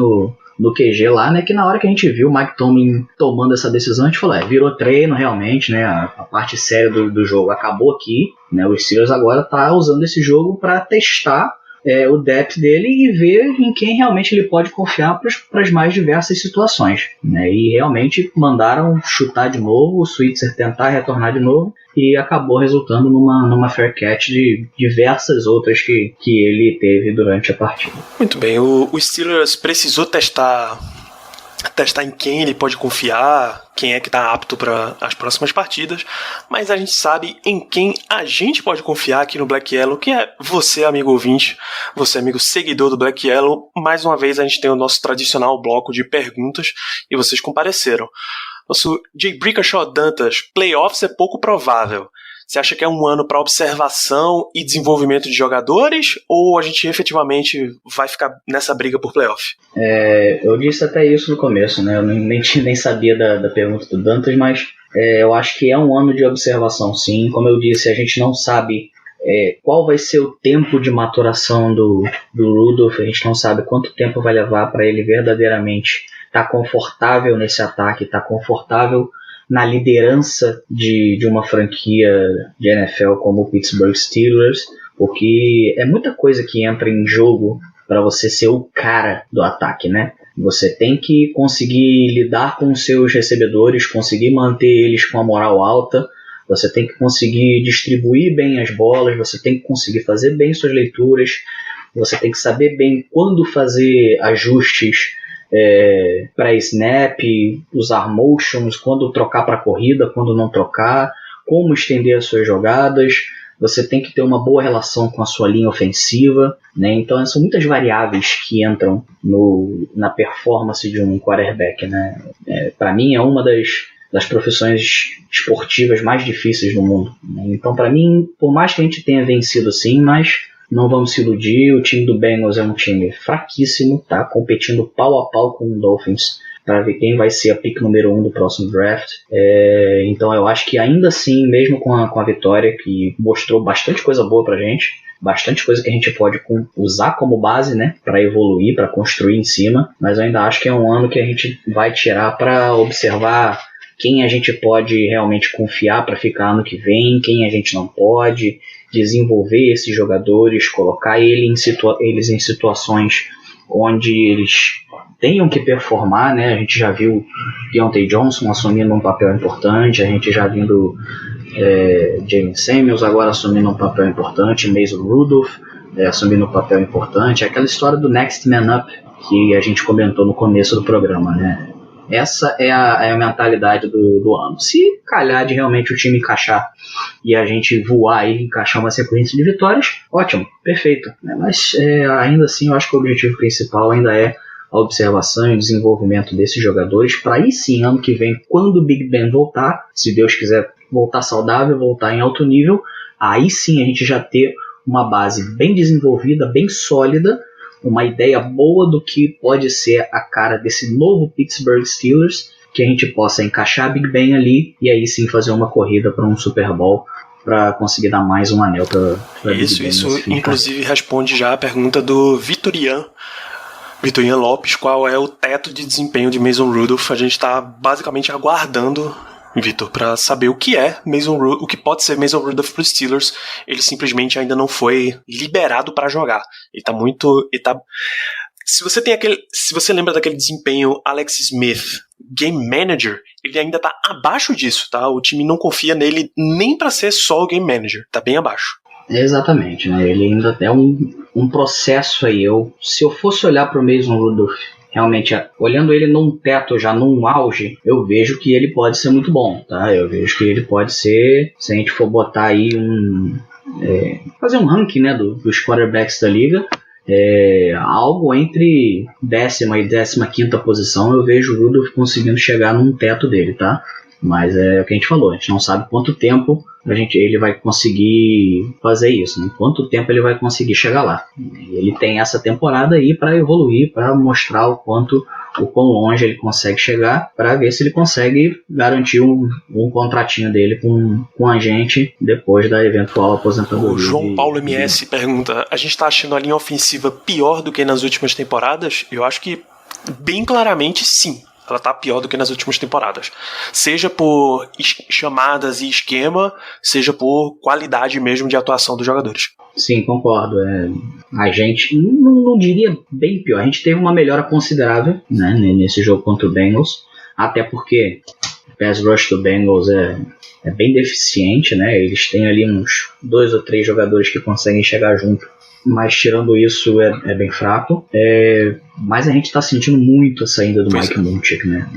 no QG lá, né, que na hora que a gente viu o Mike Tomlin tomando essa decisão, a gente falou, virou treino realmente, né, a parte séria do jogo acabou aqui, né, o Steelers agora tá usando esse jogo para testar o depth dele e ver em quem realmente ele pode confiar para as mais diversas situações, né? E realmente mandaram chutar de novo, o Switzer tentar retornar de novo, e acabou resultando numa fair catch de diversas outras que ele teve durante a partida. Muito bem, o Steelers precisou testar em quem ele pode confiar, quem é que está apto para as próximas partidas, mas a gente sabe em quem a gente pode confiar aqui no Black Yellow, que é você, amigo ouvinte, você, amigo seguidor do Black Yellow. Mais uma vez a gente tem o nosso tradicional bloco de perguntas e vocês compareceram. Nosso Jay Brickashaw Dantas, playoffs é pouco provável. Você acha que é um ano para observação e desenvolvimento de jogadores, ou a gente efetivamente vai ficar nessa briga por playoff? Eu disse até isso no começo, né? Eu nem sabia da pergunta do Dantas, mas eu acho que é um ano de observação, sim. Como eu disse, a gente não sabe qual vai ser o tempo de maturação do Rudolph, a gente não sabe quanto tempo vai levar para ele verdadeiramente estar confortável nesse ataque, estar confortável na liderança de uma franquia de NFL como o Pittsburgh Steelers, porque é muita coisa que entra em jogo para você ser o cara do ataque, né? Você tem que conseguir lidar com os seus recebedores, conseguir manter eles com a moral alta, você tem que conseguir distribuir bem as bolas, você tem que conseguir fazer bem suas leituras, você tem que saber bem quando fazer ajustes para snap, usar motions, quando trocar para corrida, quando não trocar, como estender as suas jogadas. Você tem que ter uma boa relação com a sua linha ofensiva, né? Então são muitas variáveis que entram na performance de um quarterback, né? Para mim é uma das profissões esportivas mais difíceis do mundo, né? Então para mim, por mais que a gente tenha vencido sim, mas não vamos se iludir, o time do Bengals é um time fraquíssimo, tá competindo pau a pau com o Dolphins para ver quem vai ser a pick número 1 do próximo draft. Então eu acho que ainda assim, mesmo com a vitória, que mostrou bastante coisa boa pra gente, bastante coisa que a gente pode usar como base, né, para evoluir, para construir em cima, mas eu ainda acho que é um ano que a gente vai tirar para observar quem a gente pode realmente confiar para ficar ano que vem, quem a gente não pode, desenvolver esses jogadores, colocar eles em situações onde eles tenham que performar, né? A gente já viu Deontay Johnson assumindo um papel importante, a gente já vindo Jalen Samuels agora assumindo um papel importante, Mason Rudolph assumindo um papel importante, aquela história do Next Man Up que a gente comentou no começo do programa, né? Essa é a mentalidade do ano. Se calhar de realmente o time encaixar e a gente voar e encaixar uma sequência de vitórias, ótimo, perfeito. Mas ainda assim eu acho que o objetivo principal ainda é a observação e o desenvolvimento desses jogadores, para aí sim, ano que vem, quando o Big Ben voltar, se Deus quiser voltar saudável, voltar em alto nível, aí sim a gente já ter uma base bem desenvolvida, bem sólida, uma ideia boa do que pode ser a cara desse novo Pittsburgh Steelers, que a gente possa encaixar Big Ben ali e aí sim fazer uma corrida para um Super Bowl para conseguir dar mais um anel para Isso inclusive responde já a pergunta do Vitorian Lopes, qual é o teto de desempenho de Mason Rudolph. A gente está basicamente aguardando, Vitor, para saber o que é o que pode ser Mason Rudolph para os Steelers. Ele simplesmente ainda não foi liberado para jogar. Se você lembra daquele desempenho Alex Smith, Game Manager, ele ainda tá abaixo disso, tá? O time não confia nele nem para ser só o Game Manager, tá bem abaixo. Exatamente, né? Ele ainda é um processo aí. Se eu fosse olhar para o Mason Rudolph, realmente, olhando ele num teto, já num auge, eu vejo que ele pode ser muito bom, tá? Eu vejo que ele pode ser, se a gente for botar aí fazer um ranking, né, dos quarterbacks da liga, algo entre 10ª e 15ª posição, eu vejo o Rudolph conseguindo chegar num teto dele, tá? Mas é o que a gente falou, a gente não sabe quanto tempo ele vai conseguir fazer isso, né? Quanto tempo ele vai conseguir chegar lá. Ele tem essa temporada aí para evoluir, para mostrar o quão longe ele consegue chegar, para ver se ele consegue garantir um contratinho dele com a gente depois da eventual aposentadoria. O João Paulo MS pergunta: a gente está achando a linha ofensiva pior do que nas últimas temporadas? Eu acho que bem claramente sim. Ela tá pior do que nas últimas temporadas. Seja por chamadas e esquema, seja por qualidade mesmo de atuação dos jogadores. Sim, concordo. A gente não diria bem pior. A gente teve uma melhora considerável, né, nesse jogo contra o Bengals, até porque o pass rush do Bengals é bem deficiente, né? Eles têm ali uns 2 ou 3 jogadores que conseguem chegar junto, mas tirando isso é bem fraco. Mas a gente está sentindo muito a saída do Mike Munchak, né?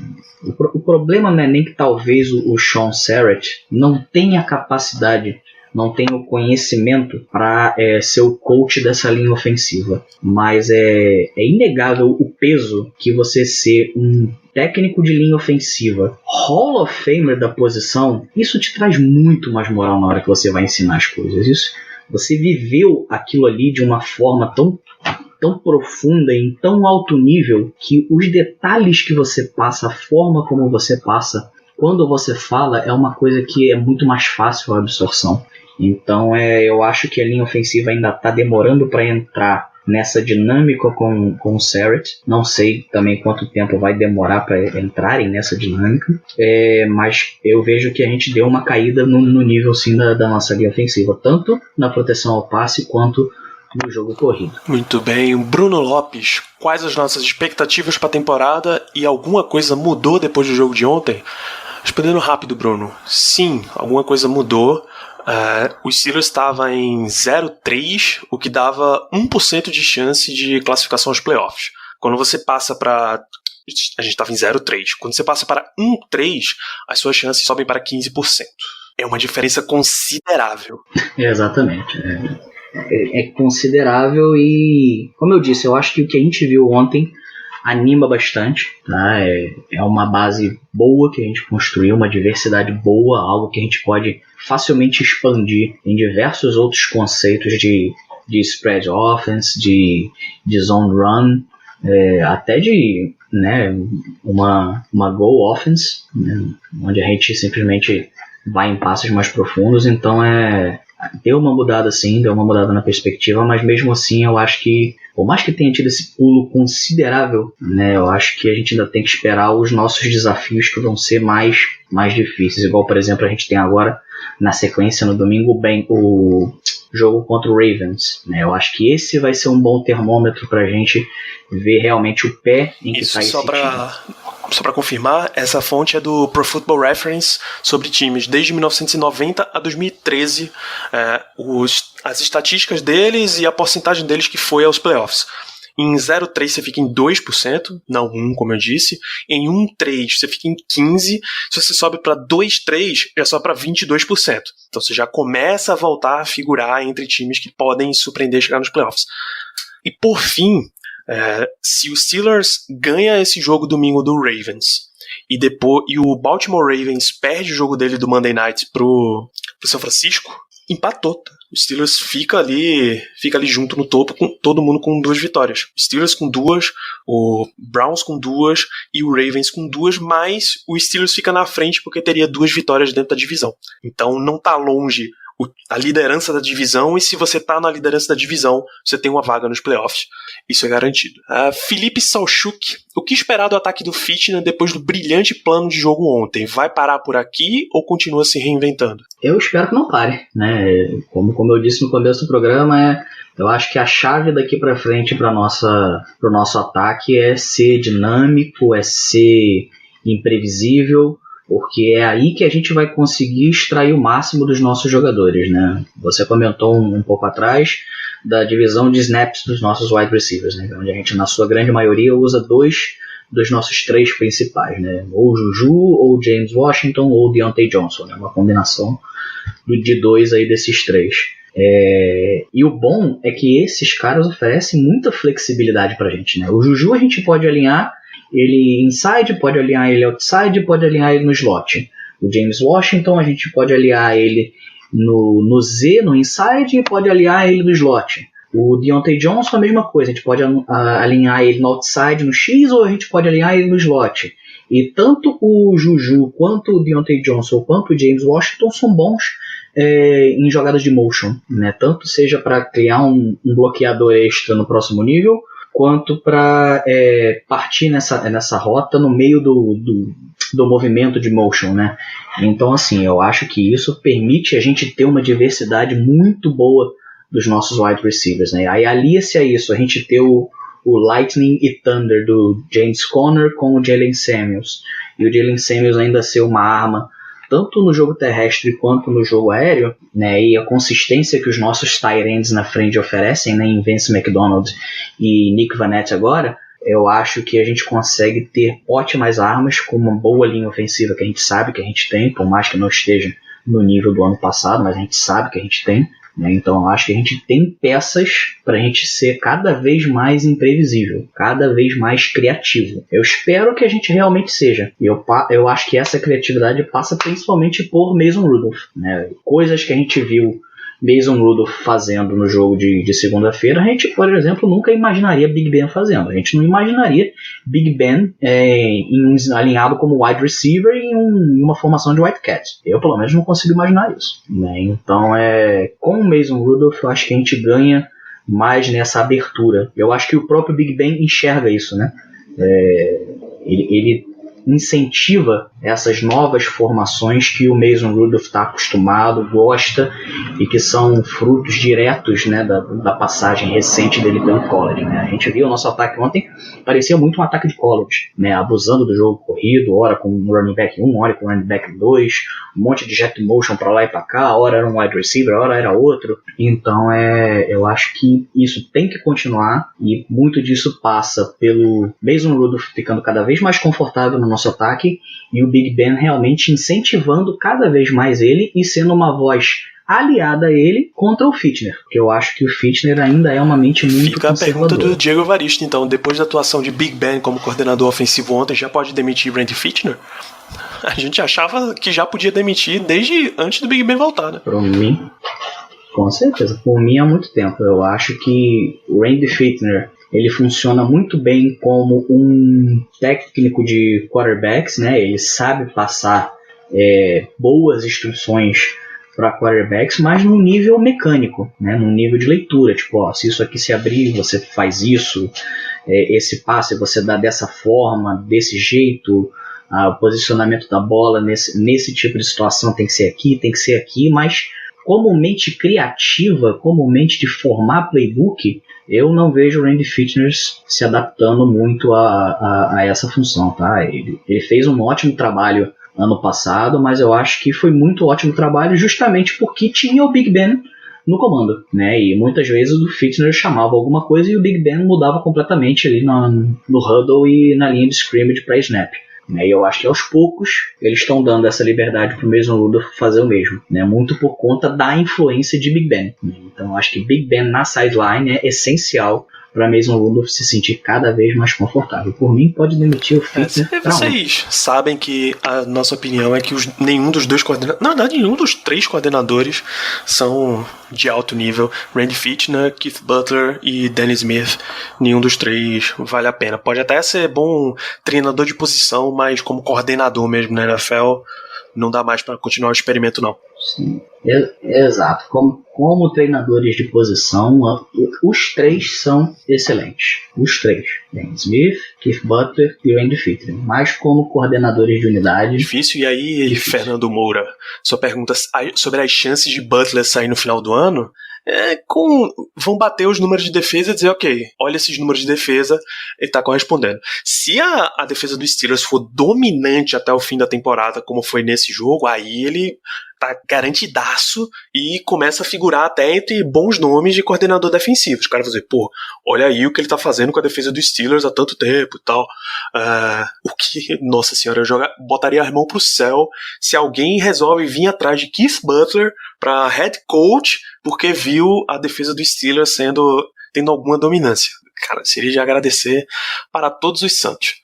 O problema não é nem que talvez o Shaun Sarrett não tenha capacidade, não tem o conhecimento para ser o coach dessa linha ofensiva, mas é inegável o peso que você ser um técnico de linha ofensiva, Hall of Famer da posição, isso te traz muito mais moral na hora que você vai ensinar as coisas. Isso, você viveu aquilo ali de uma forma tão profunda e em tão alto nível que os detalhes que você passa, a forma como você passa, quando você fala, é uma coisa que é muito mais fácil a absorção. Então eu acho que a linha ofensiva ainda está demorando para entrar nessa dinâmica com o Sarrett. Não sei também quanto tempo vai demorar para entrarem nessa dinâmica, mas eu vejo que a gente deu uma caída no nível sim da nossa linha ofensiva, tanto na proteção ao passe quanto no jogo corrido. Muito bem. Bruno Lopes, quais as nossas expectativas para a temporada e alguma coisa mudou depois do jogo de ontem? Respondendo rápido, Bruno. Sim, alguma coisa mudou. O Steelers estava em 0-3, o que dava 1% de chance de classificação aos playoffs. Quando você passa para... A gente estava em 0-3. Quando você passa para 1-3, as suas chances sobem para 15%. É uma diferença considerável. Exatamente. É considerável e, como eu disse, eu acho que o que a gente viu ontem anima bastante, tá? É uma base boa que a gente construiu, uma diversidade boa, algo que a gente pode facilmente expandir em diversos outros conceitos de spread offense, de zone run, até de, né, uma goal offense, né, onde a gente simplesmente vai em passes mais profundos. Então deu uma mudada sim, deu uma mudada na perspectiva, mas mesmo assim eu acho que, por mais que tenha tido esse pulo considerável, né, eu acho que a gente ainda tem que esperar os nossos desafios que vão ser mais difíceis, igual por exemplo a gente tem agora na sequência no domingo o jogo contra o Ravens, né? Eu acho que esse vai ser um bom termômetro pra gente ver realmente o pé em que está esse time. Só para confirmar, essa fonte é do Pro Football Reference sobre times desde 1990 a 2013, as estatísticas deles e a porcentagem deles que foi aos playoffs. Em 0,3 você fica em 2%, não 1, como eu disse. Em 1,3 você fica em 15%. Se você sobe para 2,3, já sobe para 22%. Então você já começa a voltar a figurar entre times que podem surpreender e chegar nos playoffs. E por fim, se o Steelers ganha esse jogo domingo do Ravens e o Baltimore Ravens perde o jogo dele do Monday Night pro São Francisco, empatou. O Steelers fica ali junto no topo, com todo mundo com 2 vitórias. O Steelers com 2, o Browns com 2 e o Ravens com 2, mas o Steelers fica na frente porque teria 2 vitórias dentro da divisão. Então não tá longe a liderança da divisão, e se você tá na liderança da divisão, você tem uma vaga nos playoffs. Isso é garantido. Felipe Salchuk, o que esperar do ataque do Fitner depois do brilhante plano de jogo ontem? Vai parar por aqui ou continua se reinventando? Eu espero que não pare, né? Como eu disse no começo do programa, eu acho que a chave daqui para frente para o nosso ataque é ser dinâmico, é ser imprevisível, porque é aí que a gente vai conseguir extrair o máximo dos nossos jogadores, né? Você comentou um pouco atrás da divisão de snaps dos nossos wide receivers, né? Onde a gente, na sua grande maioria, usa 2 dos nossos 3 principais, né? Ou o Juju, ou o James Washington, ou o Deontay Johnson, né? Uma combinação de 2 aí desses 3. E o bom é que esses caras oferecem muita flexibilidade pra gente, né? O Juju a gente pode alinhar ele inside, pode alinhar ele outside, pode alinhar ele no slot. O James Washington a gente pode alinhar ele no Z, no inside, e pode alinhar ele no slot. O Deontay Johnson a mesma coisa, a gente pode alinhar ele no outside, no X, ou a gente pode alinhar ele no slot. E tanto o Juju, quanto o Deontay Johnson, quanto o James Washington são bons em jogadas de motion, né? Tanto seja para criar um bloqueador extra no próximo nível, quanto para partir nessa rota no meio do movimento de motion, né? Então, assim, eu acho que isso permite a gente ter uma diversidade muito boa dos nossos wide receivers, né? Aí alia-se a isso, a gente ter o Lightning e Thunder do James Conner com o Jalen Samuels, e o Jalen Samuels ainda ser uma arma tanto no jogo terrestre quanto no jogo aéreo, né? E a consistência que os nossos tight ends na frente oferecem, né? Em Vance McDonald e Nick Vannett agora, eu acho que a gente consegue ter ótimas armas com uma boa linha ofensiva que a gente sabe que a gente tem, por mais que não esteja no nível do ano passado, mas a gente sabe que a gente tem, né? Então eu acho que a gente tem peças para a gente ser cada vez mais imprevisível, cada vez mais criativo. Eu espero que a gente realmente seja. E eu acho que essa criatividade passa principalmente por Mason Rudolph, né? Coisas que a gente viu Mason Rudolph fazendo no jogo de segunda-feira, a gente, por exemplo, nunca imaginaria Big Ben fazendo. A gente não imaginaria Big Ben alinhado como wide receiver em uma formação de Wildcat. Eu, pelo menos, não consigo imaginar isso, né? Então, com o Mason Rudolph, eu acho que a gente ganha mais nessa abertura. Eu acho que o próprio Big Ben enxerga isso, né? Ele incentiva essas novas formações que o Mason Rudolph está acostumado, gosta, e que são frutos diretos, né, da passagem recente dele pelo college, né? A gente viu o nosso ataque ontem, parecia muito um ataque de college, né, abusando do jogo corrido, ora com o running back 1, ora com o running back 2, um monte de jet motion para lá e para cá, ora era um wide receiver, ora era outro. Então eu acho que isso tem que continuar, e muito disso passa pelo Mason Rudolph ficando cada vez mais confortável no nosso ataque, e o Big Ben realmente incentivando cada vez mais ele e sendo uma voz aliada a ele contra o Fichtner, porque eu acho que o Fichtner ainda é uma mente muito Fica conservadora. a pergunta do Diego Evaristo, então, depois da atuação de Big Ben como coordenador ofensivo ontem, já pode demitir Randy Fichtner? A gente achava que já podia demitir desde antes do Big Ben voltar, né? Por mim, com certeza, por mim há muito tempo. Eu acho que o Randy Fichtner, ele funciona muito bem como um técnico de quarterbacks, né? Ele sabe passar boas instruções para quarterbacks, mas num nível mecânico, né? Num nível de leitura, tipo, se isso aqui se abrir, você faz isso, esse passe você dá dessa forma, desse jeito, o posicionamento da bola nesse tipo de situação tem que ser aqui, mas como mente criativa, como mente de formar playbook, eu não vejo o Randy Fichtner se adaptando muito a essa função, tá? Ele fez um ótimo trabalho ano passado, mas eu acho que foi muito ótimo trabalho justamente porque tinha o Big Ben no comando, né? E muitas vezes o Fichtner chamava alguma coisa e o Big Ben mudava completamente ali no huddle e na linha de scrimmage para snap. E eu acho que aos poucos eles estão dando essa liberdade para o Mason Rudolph fazer o mesmo, né? Muito por conta da influência de Big Ben. Então eu acho que Big Ben na sideline é essencial para Mason Rudolph se sentir cada vez mais confortável. Por mim, pode demitir o Fichtner. Vocês sabem que a nossa opinião é que nenhum dos dois coordenadores, na verdade, nenhum dos três coordenadores são de alto nível. Randy Fichtner, Keith Butler e Danny Smith, nenhum dos três vale a pena. Pode até ser bom treinador de posição, mas como coordenador mesmo na NFL, não dá mais para continuar o experimento, não. Sim, exato. Como treinadores de posição, os três são excelentes. Os três. Dan Smith, Keith Butler e Randy Fichtner. Mas como coordenadores de unidade... Difícil. E aí, Fernando Moura, sua pergunta sobre as chances de Butler sair no final do ano... vão bater os números de defesa e dizer, ok, olha esses números de defesa, ele tá correspondendo. Se a defesa dos Steelers for dominante até o fim da temporada, como foi nesse jogo, aí ele tá garantidaço e começa a figurar até entre bons nomes de coordenador defensivo. Os caras vão dizer, olha aí o que ele tá fazendo com a defesa dos Steelers há tanto tempo e tal. O que, nossa senhora, eu botaria a mão pro céu se alguém resolve vir atrás de Keith Butler pra head coach porque viu a defesa dos Steelers tendo alguma dominância. Cara, seria de agradecer para todos os santos.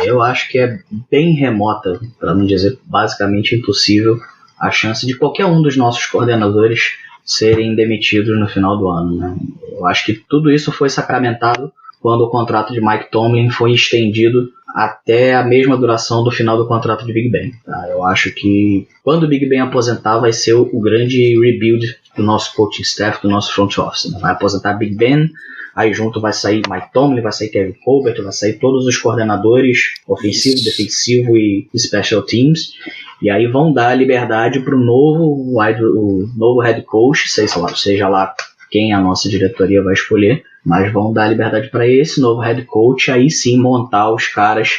Eu acho que é bem remota, para não dizer basicamente impossível, a chance de qualquer um dos nossos coordenadores serem demitidos no final do ano, né? Eu acho que tudo isso foi sacramentado quando o contrato de Mike Tomlin foi estendido até a mesma duração do final do contrato de Big Ben. Tá? Eu acho que quando o Big Ben aposentar vai ser o grande rebuild do nosso coaching staff, do nosso front office. Né? Vai aposentar Big Ben, aí junto vai sair Mike Tomlin, vai sair Kevin Colbert, vai sair todos os coordenadores ofensivo, defensivo e special teams, e aí vão dar liberdade para o novo head coach, seja lá quem a nossa diretoria vai escolher, mas vão dar liberdade para esse novo head coach aí sim montar os caras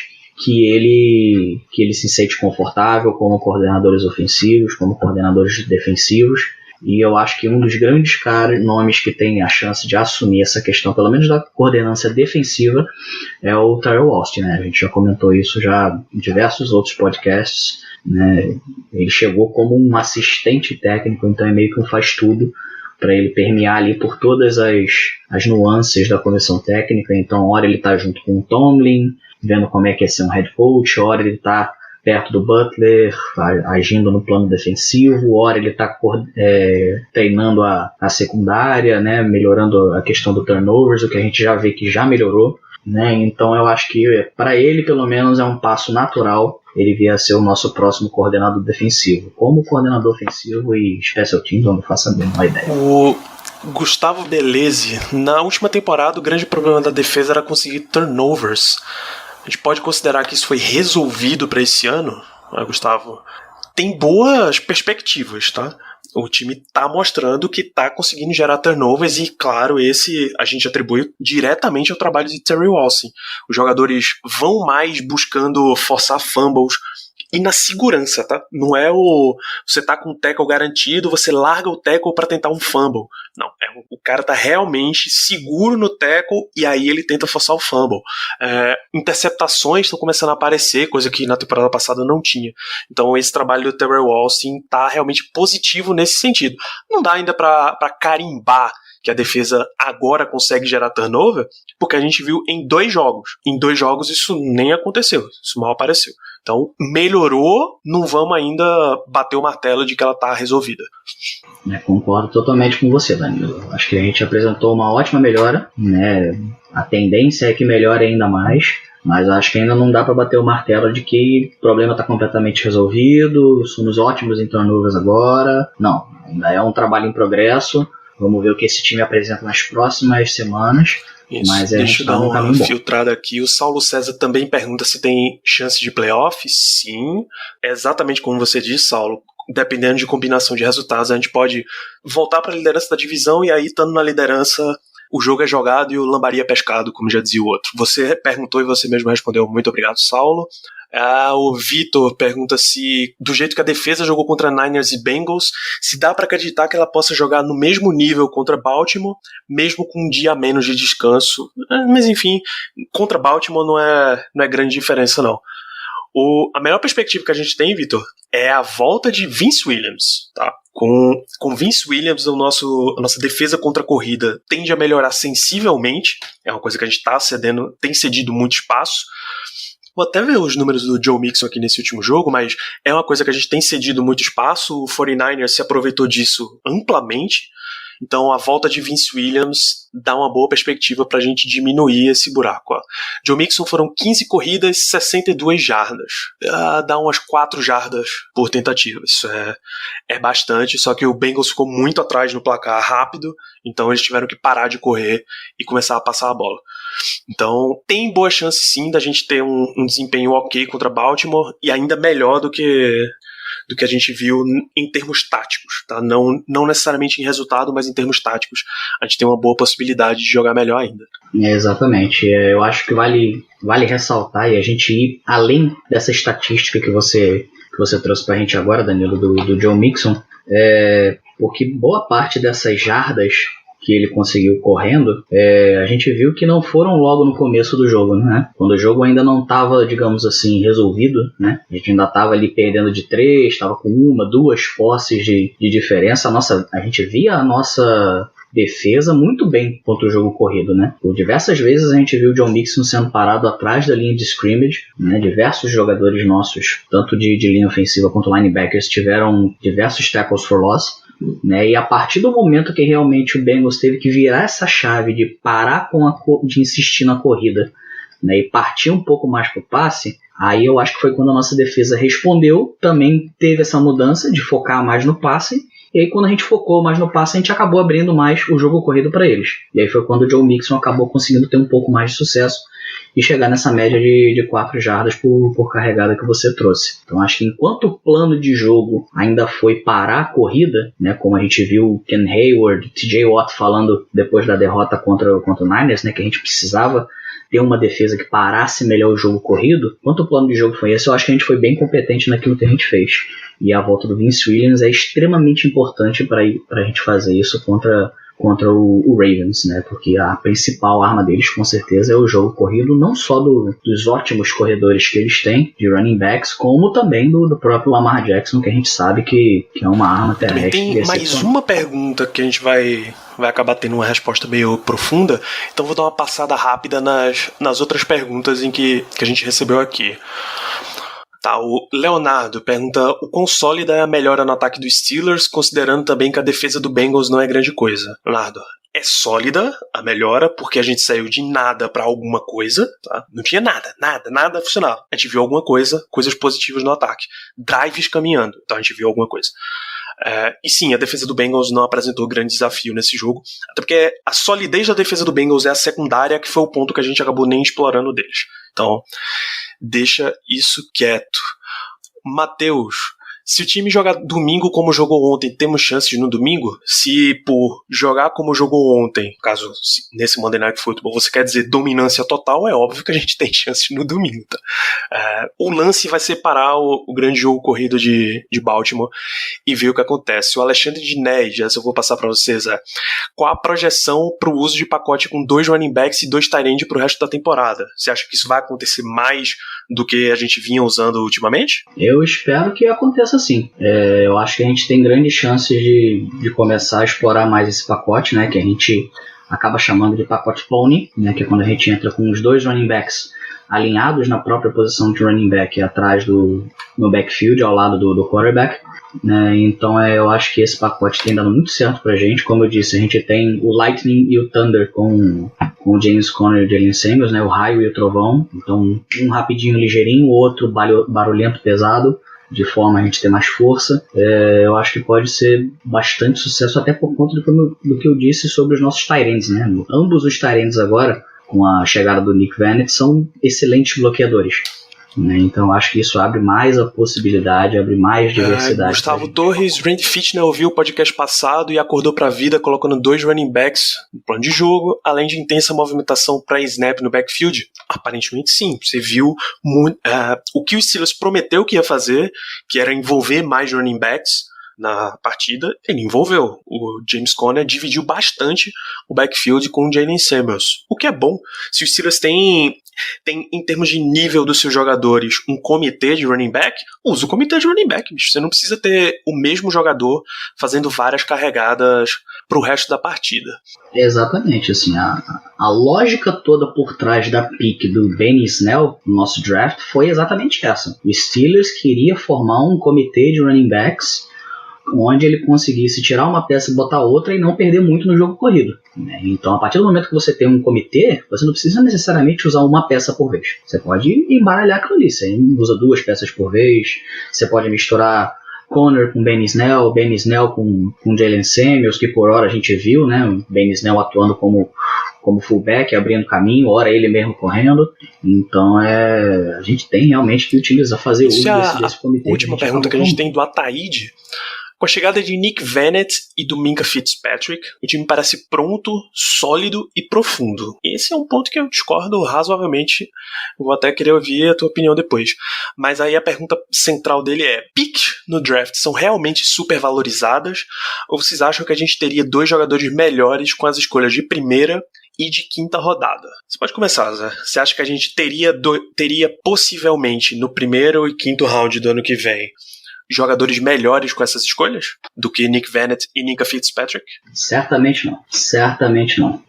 que ele se sente confortável como coordenadores ofensivos, como coordenadores defensivos. E eu acho que um dos grandes nomes que tem a chance de assumir essa questão, pelo menos da coordenância defensiva, é o Teryl Austin, né? A gente já comentou isso já em diversos outros podcasts, né? Ele chegou como um assistente técnico, então é meio que um faz-tudo para ele permear ali por todas as nuances da comissão técnica. Então, hora ele está junto com o Tomlin, vendo como é que é ser um head coach, hora ele está perto do Butler, agindo no plano defensivo, hora ele está treinando a secundária, né, melhorando a questão do turnovers, o que a gente já vê que já melhorou, né, então eu acho que para ele pelo menos é um passo natural ele vir a ser o nosso próximo coordenador defensivo. Como coordenador ofensivo e special teams, eu não faço a menor ideia. O Gustavo Beleze, na última temporada o grande problema da defesa era conseguir turnovers. A gente pode considerar que isso foi resolvido para esse ano, né, Gustavo? Tem boas perspectivas, tá? O time tá mostrando que tá conseguindo gerar turnovers e, claro, esse a gente atribui diretamente ao trabalho de Terry Austin. Os jogadores vão mais buscando forçar fumbles e na segurança, tá? Não é você tá com o tackle garantido, você larga o tackle para tentar um fumble. Não, o cara tá realmente seguro no tackle e aí ele tenta forçar o fumble. Interceptações estão começando a aparecer, coisa que na temporada passada não tinha. Então esse trabalho do Terrell Austin tá realmente positivo nesse sentido. Não dá ainda para carimbar que a defesa agora consegue gerar turnover, porque a gente viu em 2 jogos. Em 2 jogos isso nem aconteceu, isso mal apareceu. Então, melhorou, não vamos ainda bater o martelo de que ela está resolvida. Concordo totalmente com você, Danilo. Acho que a gente apresentou uma ótima melhora, né? A tendência é que melhore ainda mais, mas acho que ainda não dá para bater o martelo de que o problema está completamente resolvido, somos ótimos em turnovers agora. Não, ainda é um trabalho em progresso. Vamos ver o que esse time apresenta nas próximas semanas. Isso, mas deixa eu dar uma filtrada aqui. O Saulo César também pergunta se tem chance de playoff. Sim, é exatamente como você disse, Saulo. Dependendo de combinação de resultados, a gente pode voltar para a liderança da divisão e aí, estando na liderança, o jogo é jogado e o lambaria é pescado, como já dizia o outro. Você perguntou e você mesmo respondeu. Muito obrigado, Saulo. O Vitor pergunta se, do jeito que a defesa jogou contra Niners e Bengals, se dá para acreditar que ela possa jogar no mesmo nível contra Baltimore, mesmo com um dia a menos de descanso. Mas enfim, contra Baltimore não é grande diferença não. A melhor perspectiva que a gente tem, Vitor, é a volta de Vince Williams, tá? Com Vince Williams, a nossa defesa contra a corrida tende a melhorar sensivelmente. É uma coisa que a gente tem cedido muito espaço. Vou até ver os números do Joe Mixon aqui nesse último jogo, mas é uma coisa que a gente tem cedido muito espaço. O 49ers se aproveitou disso amplamente. Então a volta de Vince Williams dá uma boa perspectiva para a gente diminuir esse buraco. Joe Mixon foram 15 corridas, 62 jardas. Dá umas 4 jardas por tentativa. Isso é bastante, só que o Bengals ficou muito atrás no placar rápido, então eles tiveram que parar de correr e começar a passar a bola. Então tem boa chance sim da gente ter um desempenho ok contra Baltimore e ainda melhor do que a gente viu em termos táticos, tá? Não necessariamente em resultado, mas em termos táticos a gente tem uma boa possibilidade de jogar melhor ainda. Exatamente, eu acho que vale ressaltar e a gente ir além dessa estatística que você trouxe pra gente agora, Danilo, do Joe Mixon, porque boa parte dessas jardas que ele conseguiu correndo, a gente viu que não foram logo no começo do jogo, né? Quando o jogo ainda não estava, digamos assim, resolvido, né? A gente ainda estava ali perdendo de 3, estava com 1, 2 posses de diferença. A gente via a nossa defesa muito bem contra o jogo corrido, né? Por diversas vezes a gente viu o John Mixon sendo parado atrás da linha de scrimmage, né? Diversos jogadores nossos, tanto de linha ofensiva quanto linebackers, tiveram diversos tackles for loss, né? E a partir do momento que realmente o Bengals teve que virar essa chave de parar de insistir na corrida, né, e partir um pouco mais para o passe, Aí eu acho que foi quando a nossa defesa respondeu, também teve essa mudança de focar mais no passe. E aí quando a gente focou mais no passe, a gente acabou abrindo mais o jogo corrido para eles. E aí foi quando o Joe Mixon acabou conseguindo ter um pouco mais de sucesso e chegar nessa média de 4 jardas por carregada que você trouxe. Então acho que enquanto o plano de jogo ainda foi parar a corrida, né, como a gente viu o Ken Hayward, TJ Watt falando depois da derrota contra o Niners, né, que a gente precisava ter uma defesa que parasse melhor o jogo corrido, enquanto o plano de jogo foi esse, eu acho que a gente foi bem competente naquilo que a gente fez. E a volta do Vince Williams é extremamente importante para a gente fazer isso contra o Ravens, né? Porque a principal arma deles, com certeza, é o jogo corrido, não só dos ótimos corredores que eles têm, de running backs, como também do próprio Lamar Jackson, que a gente sabe que é uma arma terrestre. Tem mais uma pergunta que a gente vai acabar tendo uma resposta meio profunda, então vou dar uma passada rápida nas outras perguntas em que a gente recebeu aqui. Tá, o Leonardo pergunta: o quão sólida é a melhora no ataque dos Steelers, considerando também que a defesa do Bengals não é grande coisa? Leonardo, é sólida a melhora, porque a gente saiu de nada pra alguma coisa, tá? Não tinha nada funcionava. A gente viu alguma coisa, coisas positivas no ataque. Drives caminhando, então a gente viu alguma coisa. E sim, a defesa do Bengals não apresentou grande desafio nesse jogo, até porque a solidez da defesa do Bengals é a secundária, que foi o ponto que a gente acabou nem explorando deles. Então, deixa isso quieto. Matheus, se o time jogar domingo como jogou ontem, temos chances no domingo? Se por jogar como jogou ontem, caso nesse Monday Night Football você quer dizer dominância total, é óbvio que a gente tem chances no domingo. Tá? O lance vai separar o grande jogo corrido de Baltimore e ver o que acontece. O Alexandre de Ned, essa eu vou passar para vocês, qual a projeção para o uso de pacote com 2 running backs e 2 tight end para o resto da temporada? Você acha que isso vai acontecer mais do que a gente vinha usando ultimamente? Eu espero que aconteça sim. Eu acho que a gente tem grandes chances de começar a explorar mais esse pacote, né, que a gente acaba chamando de pacote pony, né, que é quando a gente entra com os 2 running backs alinhados na própria posição de running back atrás no backfield, ao lado do quarterback. Né, então eu acho que esse pacote tem dado muito certo pra gente. Como eu disse, a gente tem o Lightning e o Thunder com o James Conner e o Jalen Samuels, né, o raio e o trovão. Então um rapidinho, ligeirinho, o outro barulhento, pesado, de forma a gente ter mais força. Eu acho que pode ser bastante sucesso, até por conta do que eu disse sobre os nossos tight ends, né? Ambos os tight ends agora, com a chegada do Nick Vannett, são excelentes bloqueadores. Né? Então acho que isso abre mais a possibilidade, abre mais diversidade. Gustavo Torres, Randy Fitner ouviu o podcast passado e acordou pra vida colocando 2 running backs no plano de jogo, além de intensa movimentação para snap no backfield. Aparentemente sim, você viu o que o Steelers prometeu que ia fazer, que era envolver mais running backs na partida, ele envolveu. O James Conner dividiu bastante o backfield com o Jalen Samuels, o que é bom. Se os Steelers têm em termos de nível dos seus jogadores um comitê de running back, usa o comitê de running back, bicho. Você não precisa ter o mesmo jogador fazendo várias carregadas pro resto da partida. Exatamente, assim, a lógica toda por trás da pick do Benny Snell no nosso draft foi exatamente essa. O Steelers queria formar um comitê de running backs onde ele conseguisse tirar uma peça e botar outra e não perder muito no jogo corrido. Então, a partir do momento que você tem um comitê, você não precisa necessariamente usar uma peça por vez. Você pode embaralhar aquilo ali. Você usa 2 peças por vez, você pode misturar Conner com Benny Snell com Jalen Samuels, que por hora a gente viu, né? O Benny Snell atuando como fullback, abrindo caminho, hora ele mesmo correndo. Então a gente tem realmente que utilizar, fazer uso desse comitê. A última pergunta que a gente tem do Ataíde. Com a chegada de Nick Vannett e do Minkah Fitzpatrick, o time parece pronto, sólido e profundo. Esse é um ponto que eu discordo razoavelmente. Vou até querer ouvir a tua opinião depois. Mas aí a pergunta central dele é: picks no draft são realmente super valorizadas? Ou vocês acham que a gente teria 2 jogadores melhores com as escolhas de primeira e de 5ª rodada? Você pode começar, Zé. Você acha que a gente teria possivelmente no primeiro e 5º round do ano que vem jogadores melhores com essas escolhas do que Nick Vannett e Minkah Fitzpatrick? Certamente não.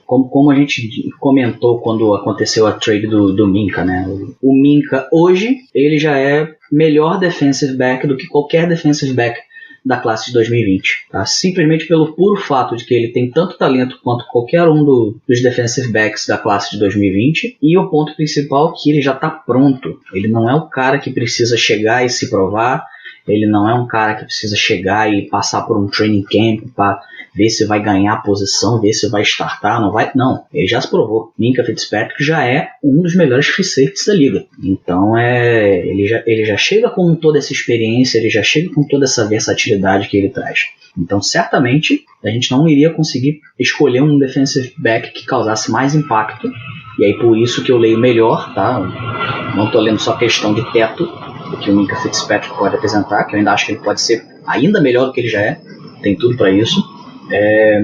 Como a gente comentou quando aconteceu a trade do Minkah, né? O Minkah hoje ele já é melhor defensive back do que qualquer defensive back da classe de 2020. Tá? Simplesmente pelo puro fato de que ele tem tanto talento quanto qualquer um dos defensive backs da classe de 2020, e o ponto principal é que ele já está pronto. Ele não é o cara que precisa chegar e se provar, ele não é um cara que precisa chegar e passar por um training camp para ver se vai ganhar posição, ver se vai startar, não vai. Não, ele já se provou. Minkah Fitzpatrick já é um dos melhores free safeties da liga. Então ele já chega com toda essa experiência, ele já chega com toda essa versatilidade que ele traz. Então certamente a gente não iria conseguir escolher um defensive back que causasse mais impacto. E aí por isso que eu leio melhor, tá? Não estou lendo só questão de teto do que o Minkah Fitzpatrick pode apresentar, que eu ainda acho que ele pode ser ainda melhor do que ele já é, tem tudo para isso,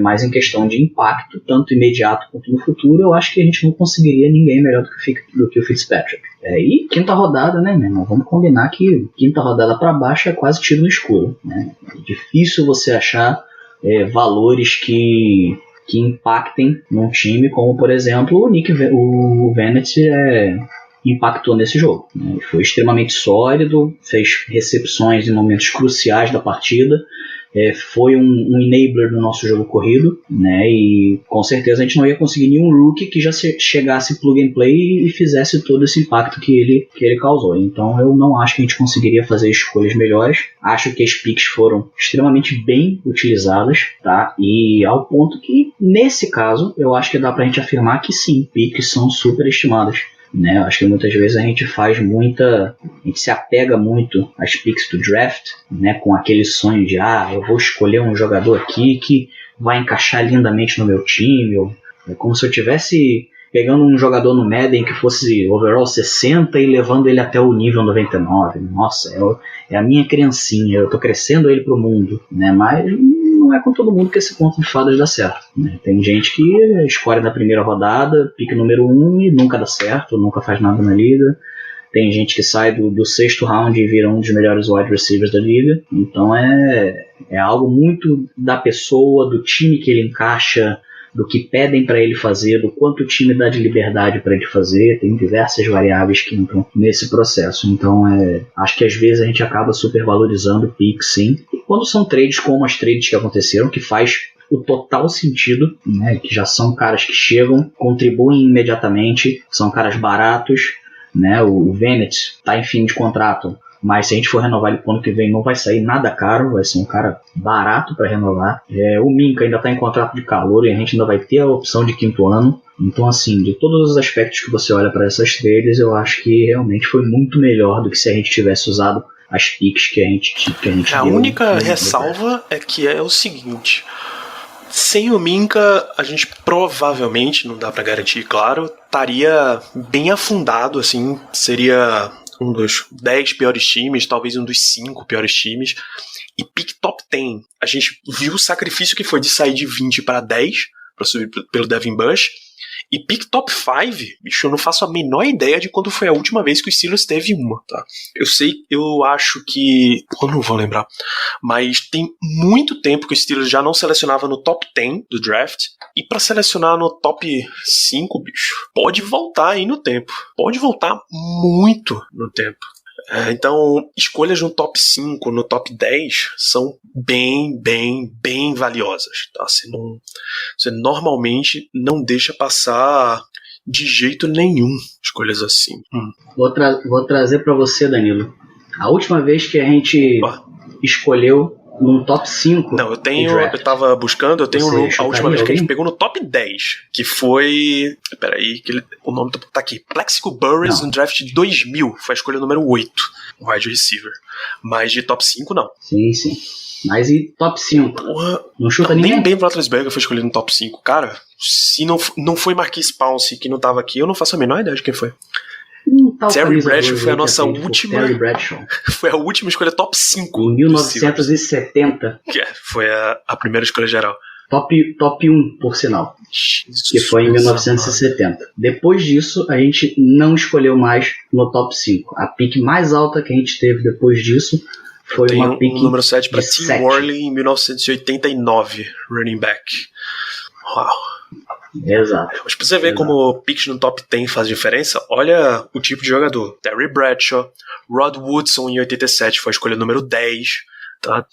mas em questão de impacto, tanto imediato quanto no futuro, eu acho que a gente não conseguiria ninguém melhor do que o Fitzpatrick. E quinta rodada, né, meu irmão? Vamos combinar que quinta rodada para baixo é quase tiro no escuro, né? É difícil você achar valores que impactem num time, como por exemplo o Vanity impactou nesse jogo, né? Foi extremamente sólido, fez recepções em momentos cruciais da partida, foi um enabler do nosso jogo corrido, né? E com certeza a gente não ia conseguir nenhum rookie que já chegasse plug and play e fizesse todo esse impacto que ele causou. Então eu não acho que a gente conseguiria fazer escolhas melhores. Acho que as picks foram extremamente bem utilizadas, tá? E ao ponto que, nesse caso, eu acho que dá pra gente afirmar que sim, picks são superestimadas, né? Acho que muitas vezes a gente se apega muito às picks do draft, né? Com aquele sonho de eu vou escolher um jogador aqui que vai encaixar lindamente no meu time, é como se eu tivesse pegando um jogador no Madden que fosse overall 60 e levando ele até o nível 99. Nossa, é a minha criancinha, eu tô crescendo ele pro mundo, né? Mas não é com todo mundo que esse conto de fadas dá certo, né? Tem gente que escolhe na primeira rodada, pique número 1 e nunca dá certo, nunca faz nada na liga. Tem gente que sai do sexto round e vira um dos melhores wide receivers da liga. Então é algo muito da pessoa, do time que ele encaixa, do que pedem para ele fazer, do quanto o time dá de liberdade para ele fazer. Tem diversas variáveis que entram nesse processo. Então acho que às vezes a gente acaba supervalorizando o pick, sim. E quando são trades como as trades que aconteceram, que faz o total sentido, né? Que já são caras que chegam, contribuem imediatamente, são caras baratos, né? O Vanett está em fim de contrato, mas se a gente for renovar ele pro ano que vem não vai sair nada caro, vai ser um cara barato para renovar. O Minkah ainda está em contrato de calor e a gente ainda vai ter a opção de quinto ano. Então, assim, de todos os aspectos que você olha para essas trades, eu acho que realmente foi muito melhor do que se a gente tivesse usado as picks que a gente A deu, única ressalva é que é o seguinte: sem o Minkah, a gente provavelmente, não dá pra garantir, claro, estaria bem afundado, assim, seria um dos 10 piores times, talvez um dos 5 piores times, e pick top 10. A gente viu o sacrifício que foi de sair de 20 para 10, para subir pelo Devin Bush, e pick top 5, bicho, eu não faço a menor ideia de quando foi a última vez que o Steelers teve uma, tá? Eu acho que... eu não vou lembrar. Mas tem muito tempo que o Steelers já não selecionava no top 10 do draft. E pra selecionar no top 5, bicho, pode voltar aí no tempo. Pode voltar muito no tempo. Então, escolhas no top 5, no top 10 são bem valiosas, tá? Você normalmente não deixa passar de jeito nenhum escolhas assim. Vou trazer para você, Danilo. A última vez que a gente escolheu num top 5. Não, eu tava buscando, eu tenho a última vez que a gente pegou no top 10, que foi... Peraí, o nome tá aqui. Plexico Burress no draft de 2000, foi a escolha número 8, o wide receiver. Mas de top 5, não. Sim. Mas e top 5? Porra, não chuta ninguém? Nem Ben Roethlisberger foi escolhido no top 5. Cara, se não foi Marquise Pouncey que não tava aqui, eu não faço a menor ideia de quem foi. Terry Bradshaw foi a nossa última. Foi a última escolha top 5. Em 1970. Que foi a primeira escolha geral. Top 1, por sinal. Jesus, que foi em 1970. Depois disso, a gente não escolheu mais no top 5. A pick mais alta que a gente teve depois disso foi uma pick número 7 para Tim Worley em 1989, running back. Uau. Exato. Mas pra você ver como picks no top 10 faz diferença, olha o tipo de jogador. Terry Bradshaw, Rod Woodson em 87 foi a escolha número 10, tá?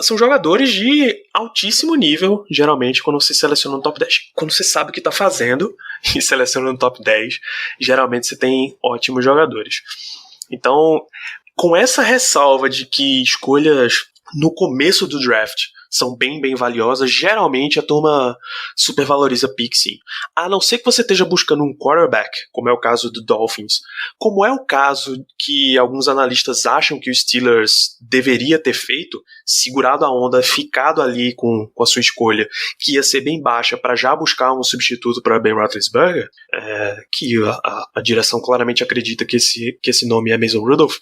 São jogadores de altíssimo nível, geralmente, quando você seleciona no top 10. Quando você sabe o que tá fazendo e seleciona no top 10, geralmente você tem ótimos jogadores. Então, com essa ressalva de que escolhas no começo do draft são bem valiosas, geralmente a turma supervaloriza pick, sim. A não ser que você esteja buscando um quarterback, como é o caso do Dolphins, como é o caso que alguns analistas acham que o Steelers deveria ter feito, segurado a onda, ficado ali com a sua escolha, que ia ser bem baixa para já buscar um substituto para Ben Roethlisberger, que a direção claramente acredita que esse nome é Mason Rudolph,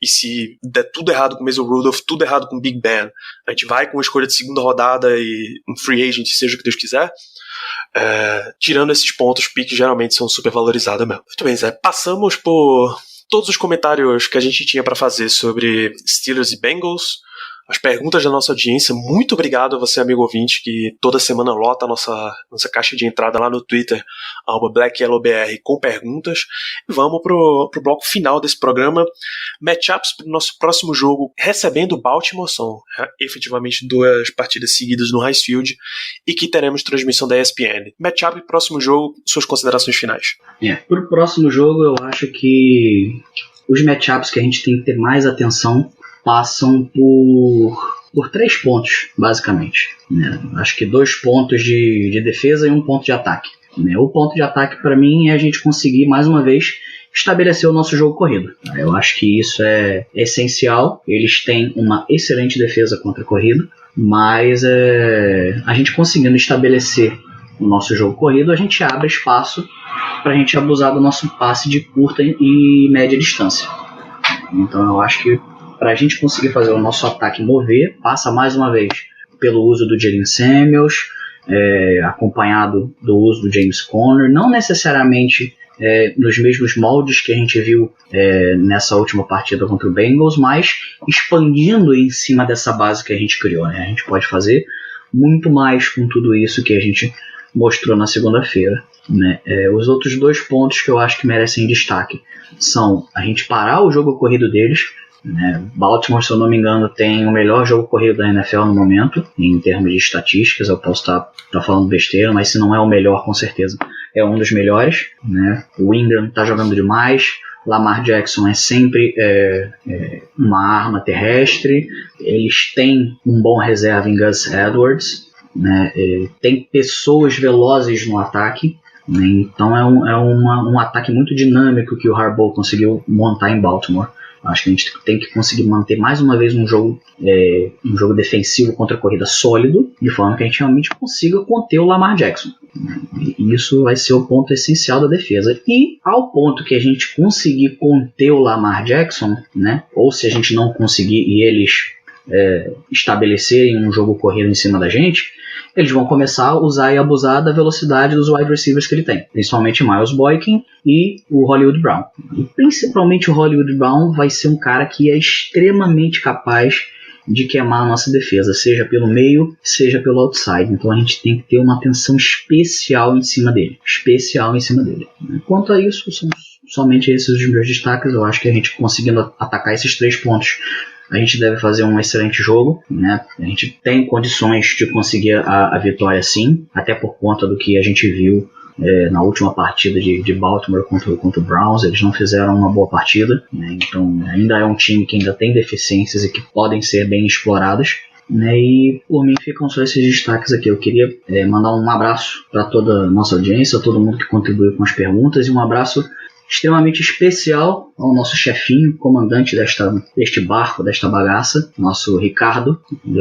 e se der tudo errado com Mason Rudolph, tudo errado com Big Ben, a gente vai com a escolha de segunda rodada e um free agent, seja o que Deus quiser. Tirando esses pontos, piques geralmente são super valorizados mesmo. Muito bem, Zé. Passamos por todos os comentários que a gente tinha para fazer sobre Steelers e Bengals, as perguntas da nossa audiência. Muito obrigado a você, amigo ouvinte, que toda semana lota a nossa caixa de entrada lá no Twitter, @BlackYellowBR, com perguntas. E vamos pro bloco final desse programa. Matchups pro nosso próximo jogo, recebendo Baltimore. São efetivamente 2 partidas seguidas no Heinz Field e que teremos transmissão da ESPN. Matchup pro próximo jogo, suas considerações finais. Pro próximo jogo, eu acho que os matchups que a gente tem que ter mais atenção passam por 3 pontos, basicamente. Acho que 2 pontos de defesa e 1 ponto de ataque. O ponto de ataque, para mim, é a gente conseguir, mais uma vez, estabelecer o nosso jogo corrido. Eu acho que isso é essencial. Eles têm uma excelente defesa contra a corrida, mas a gente conseguindo estabelecer o nosso jogo corrido, a gente abre espaço para a gente abusar do nosso passe de curta e média distância. Então eu acho que para a gente conseguir fazer o nosso ataque mover, passa mais uma vez pelo uso do Jalen Samuels, acompanhado do uso do James Conner, não necessariamente nos mesmos moldes que a gente viu nessa última partida contra o Bengals, mas expandindo em cima dessa base que a gente criou. A gente pode fazer muito mais com tudo isso que a gente mostrou na segunda-feira. Os outros 2 pontos que eu acho que merecem destaque são a gente parar o jogo corrido deles. Baltimore, se eu não me engano, tem o melhor jogo corrido da NFL no momento, em termos de estatísticas. Eu posso estar falando besteira, mas se não é o melhor, com certeza é um dos melhores. O Ingram está jogando demais, Lamar Jackson é sempre uma arma terrestre, eles têm um bom reserva em Gus Edwards, tem pessoas velozes no ataque, então é um ataque muito dinâmico que o Harbaugh conseguiu montar em Baltimore. Acho que a gente tem que conseguir manter mais uma vez um jogo defensivo contra a corrida sólido, de forma que a gente realmente consiga conter o Lamar Jackson. E isso vai ser o ponto essencial da defesa. E ao ponto que a gente conseguir conter o Lamar Jackson, ou se a gente não conseguir e eles estabelecerem um jogo corrido em cima da gente, eles vão começar a usar e abusar da velocidade dos wide receivers que ele tem, principalmente Miles Boykin e o Hollywood Brown. E principalmente o Hollywood Brown vai ser um cara que é extremamente capaz de queimar a nossa defesa, seja pelo meio, seja pelo outside. Então a gente tem que ter uma atenção especial em cima dele. Quanto a isso, são somente esses os meus destaques. Eu acho que a gente conseguindo atacar esses 3 pontos, a gente deve fazer um excelente jogo, A gente tem condições de conseguir a vitória, sim, até por conta do que a gente viu na última partida de Baltimore contra o Browns. Eles não fizeram uma boa partida, então ainda é um time que ainda tem deficiências e que podem ser bem exploradas. E por mim ficam só esses destaques aqui. Eu queria mandar um abraço para toda a nossa audiência, a todo mundo que contribuiu com as perguntas, e um abraço extremamente especial ao nosso chefinho, comandante deste barco, desta bagaça, nosso Ricardo,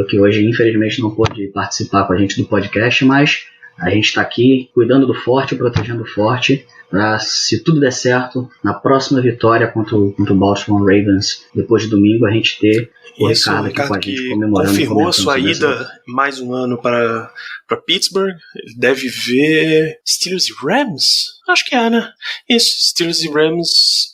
que hoje infelizmente não pôde participar com a gente do podcast, mas a gente está aqui cuidando do forte, protegendo o forte, para, se tudo der certo, na próxima vitória contra o Baltimore Ravens, depois de domingo, a gente ter o Ricardo aqui com a gente comemorando. Confirmou a sua ida mais um ano para Pittsburgh. Ele deve ver Steelers e Rams? Acho que né? Isso, Steelers e Rams.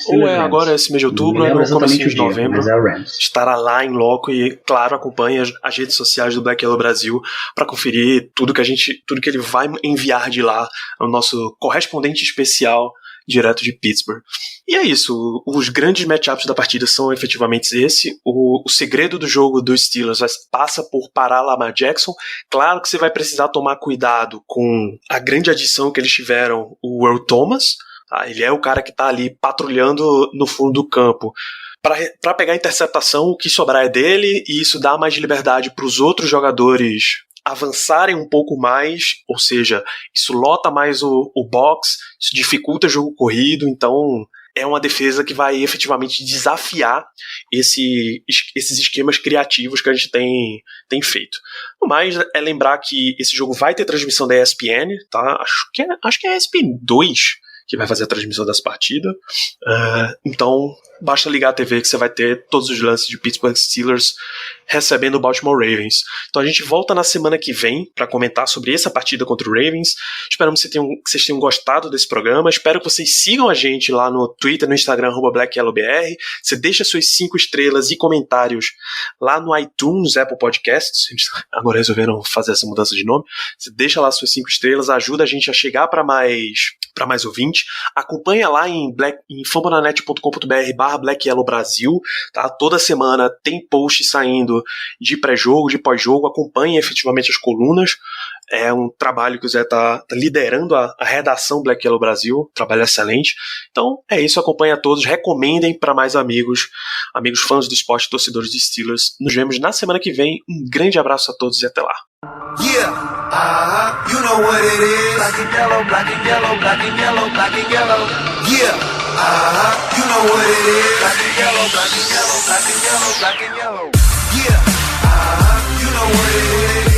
Ou é agora esse mês de outubro, ou é no comecinho de novembro. Estará lá em loco e, claro, acompanhe as redes sociais do Black Yellow Brasil para conferir tudo que ele vai enviar de lá, o nosso correspondente especial direto de Pittsburgh. E é isso, os grandes matchups da partida são efetivamente esse. O segredo do jogo dos Steelers passa por parar Lamar Jackson. Claro que você vai precisar tomar cuidado com a grande adição que eles tiveram, o Earl Thomas. Tá? Ele é o cara que está ali patrulhando no fundo do campo. Para pegar a interceptação, o que sobrar é dele, e isso dá mais liberdade para os outros jogadores avançarem um pouco mais, ou seja, isso lota mais o box, isso dificulta o jogo corrido, então é uma defesa que vai efetivamente desafiar esses esquemas criativos que a gente tem feito. Mas é lembrar que esse jogo vai ter transmissão da ESPN, tá? Acho que é a ESPN 2 que vai fazer a transmissão dessa partida. Então, basta ligar a TV que você vai ter todos os lances de Pittsburgh Steelers recebendo o Baltimore Ravens. Então a gente volta na semana que vem para comentar sobre essa partida contra o Ravens. Esperamos que vocês tenham gostado desse programa. Espero que vocês sigam a gente lá no Twitter, no Instagram, @BlackYellowBR. Você deixa suas 5 estrelas e comentários lá no iTunes, Apple Podcasts. Agora resolveram fazer essa mudança de nome. Você deixa lá suas 5 estrelas, ajuda a gente a chegar para mais ouvintes. Acompanha lá em fambonanet.com.br/BlackYellowBrasil, tá? Toda semana tem post saindo de pré-jogo, de pós-jogo. Acompanhe efetivamente as colunas. É um trabalho que o Zé tá liderando a redação Black Yellow Brasil, trabalho excelente. Então é isso, acompanhe a todos, recomendem para mais amigos fãs do esporte, torcedores de Steelers. Nos vemos na semana que vem. Um grande abraço a todos e até lá. Yeah, you know what it is. Black and yellow, black and yellow, black and yellow, black and yellow. Yeah, you know what it is. Black and yellow, black and yellow, black and yellow, black and yellow. Yeah, you know what it is.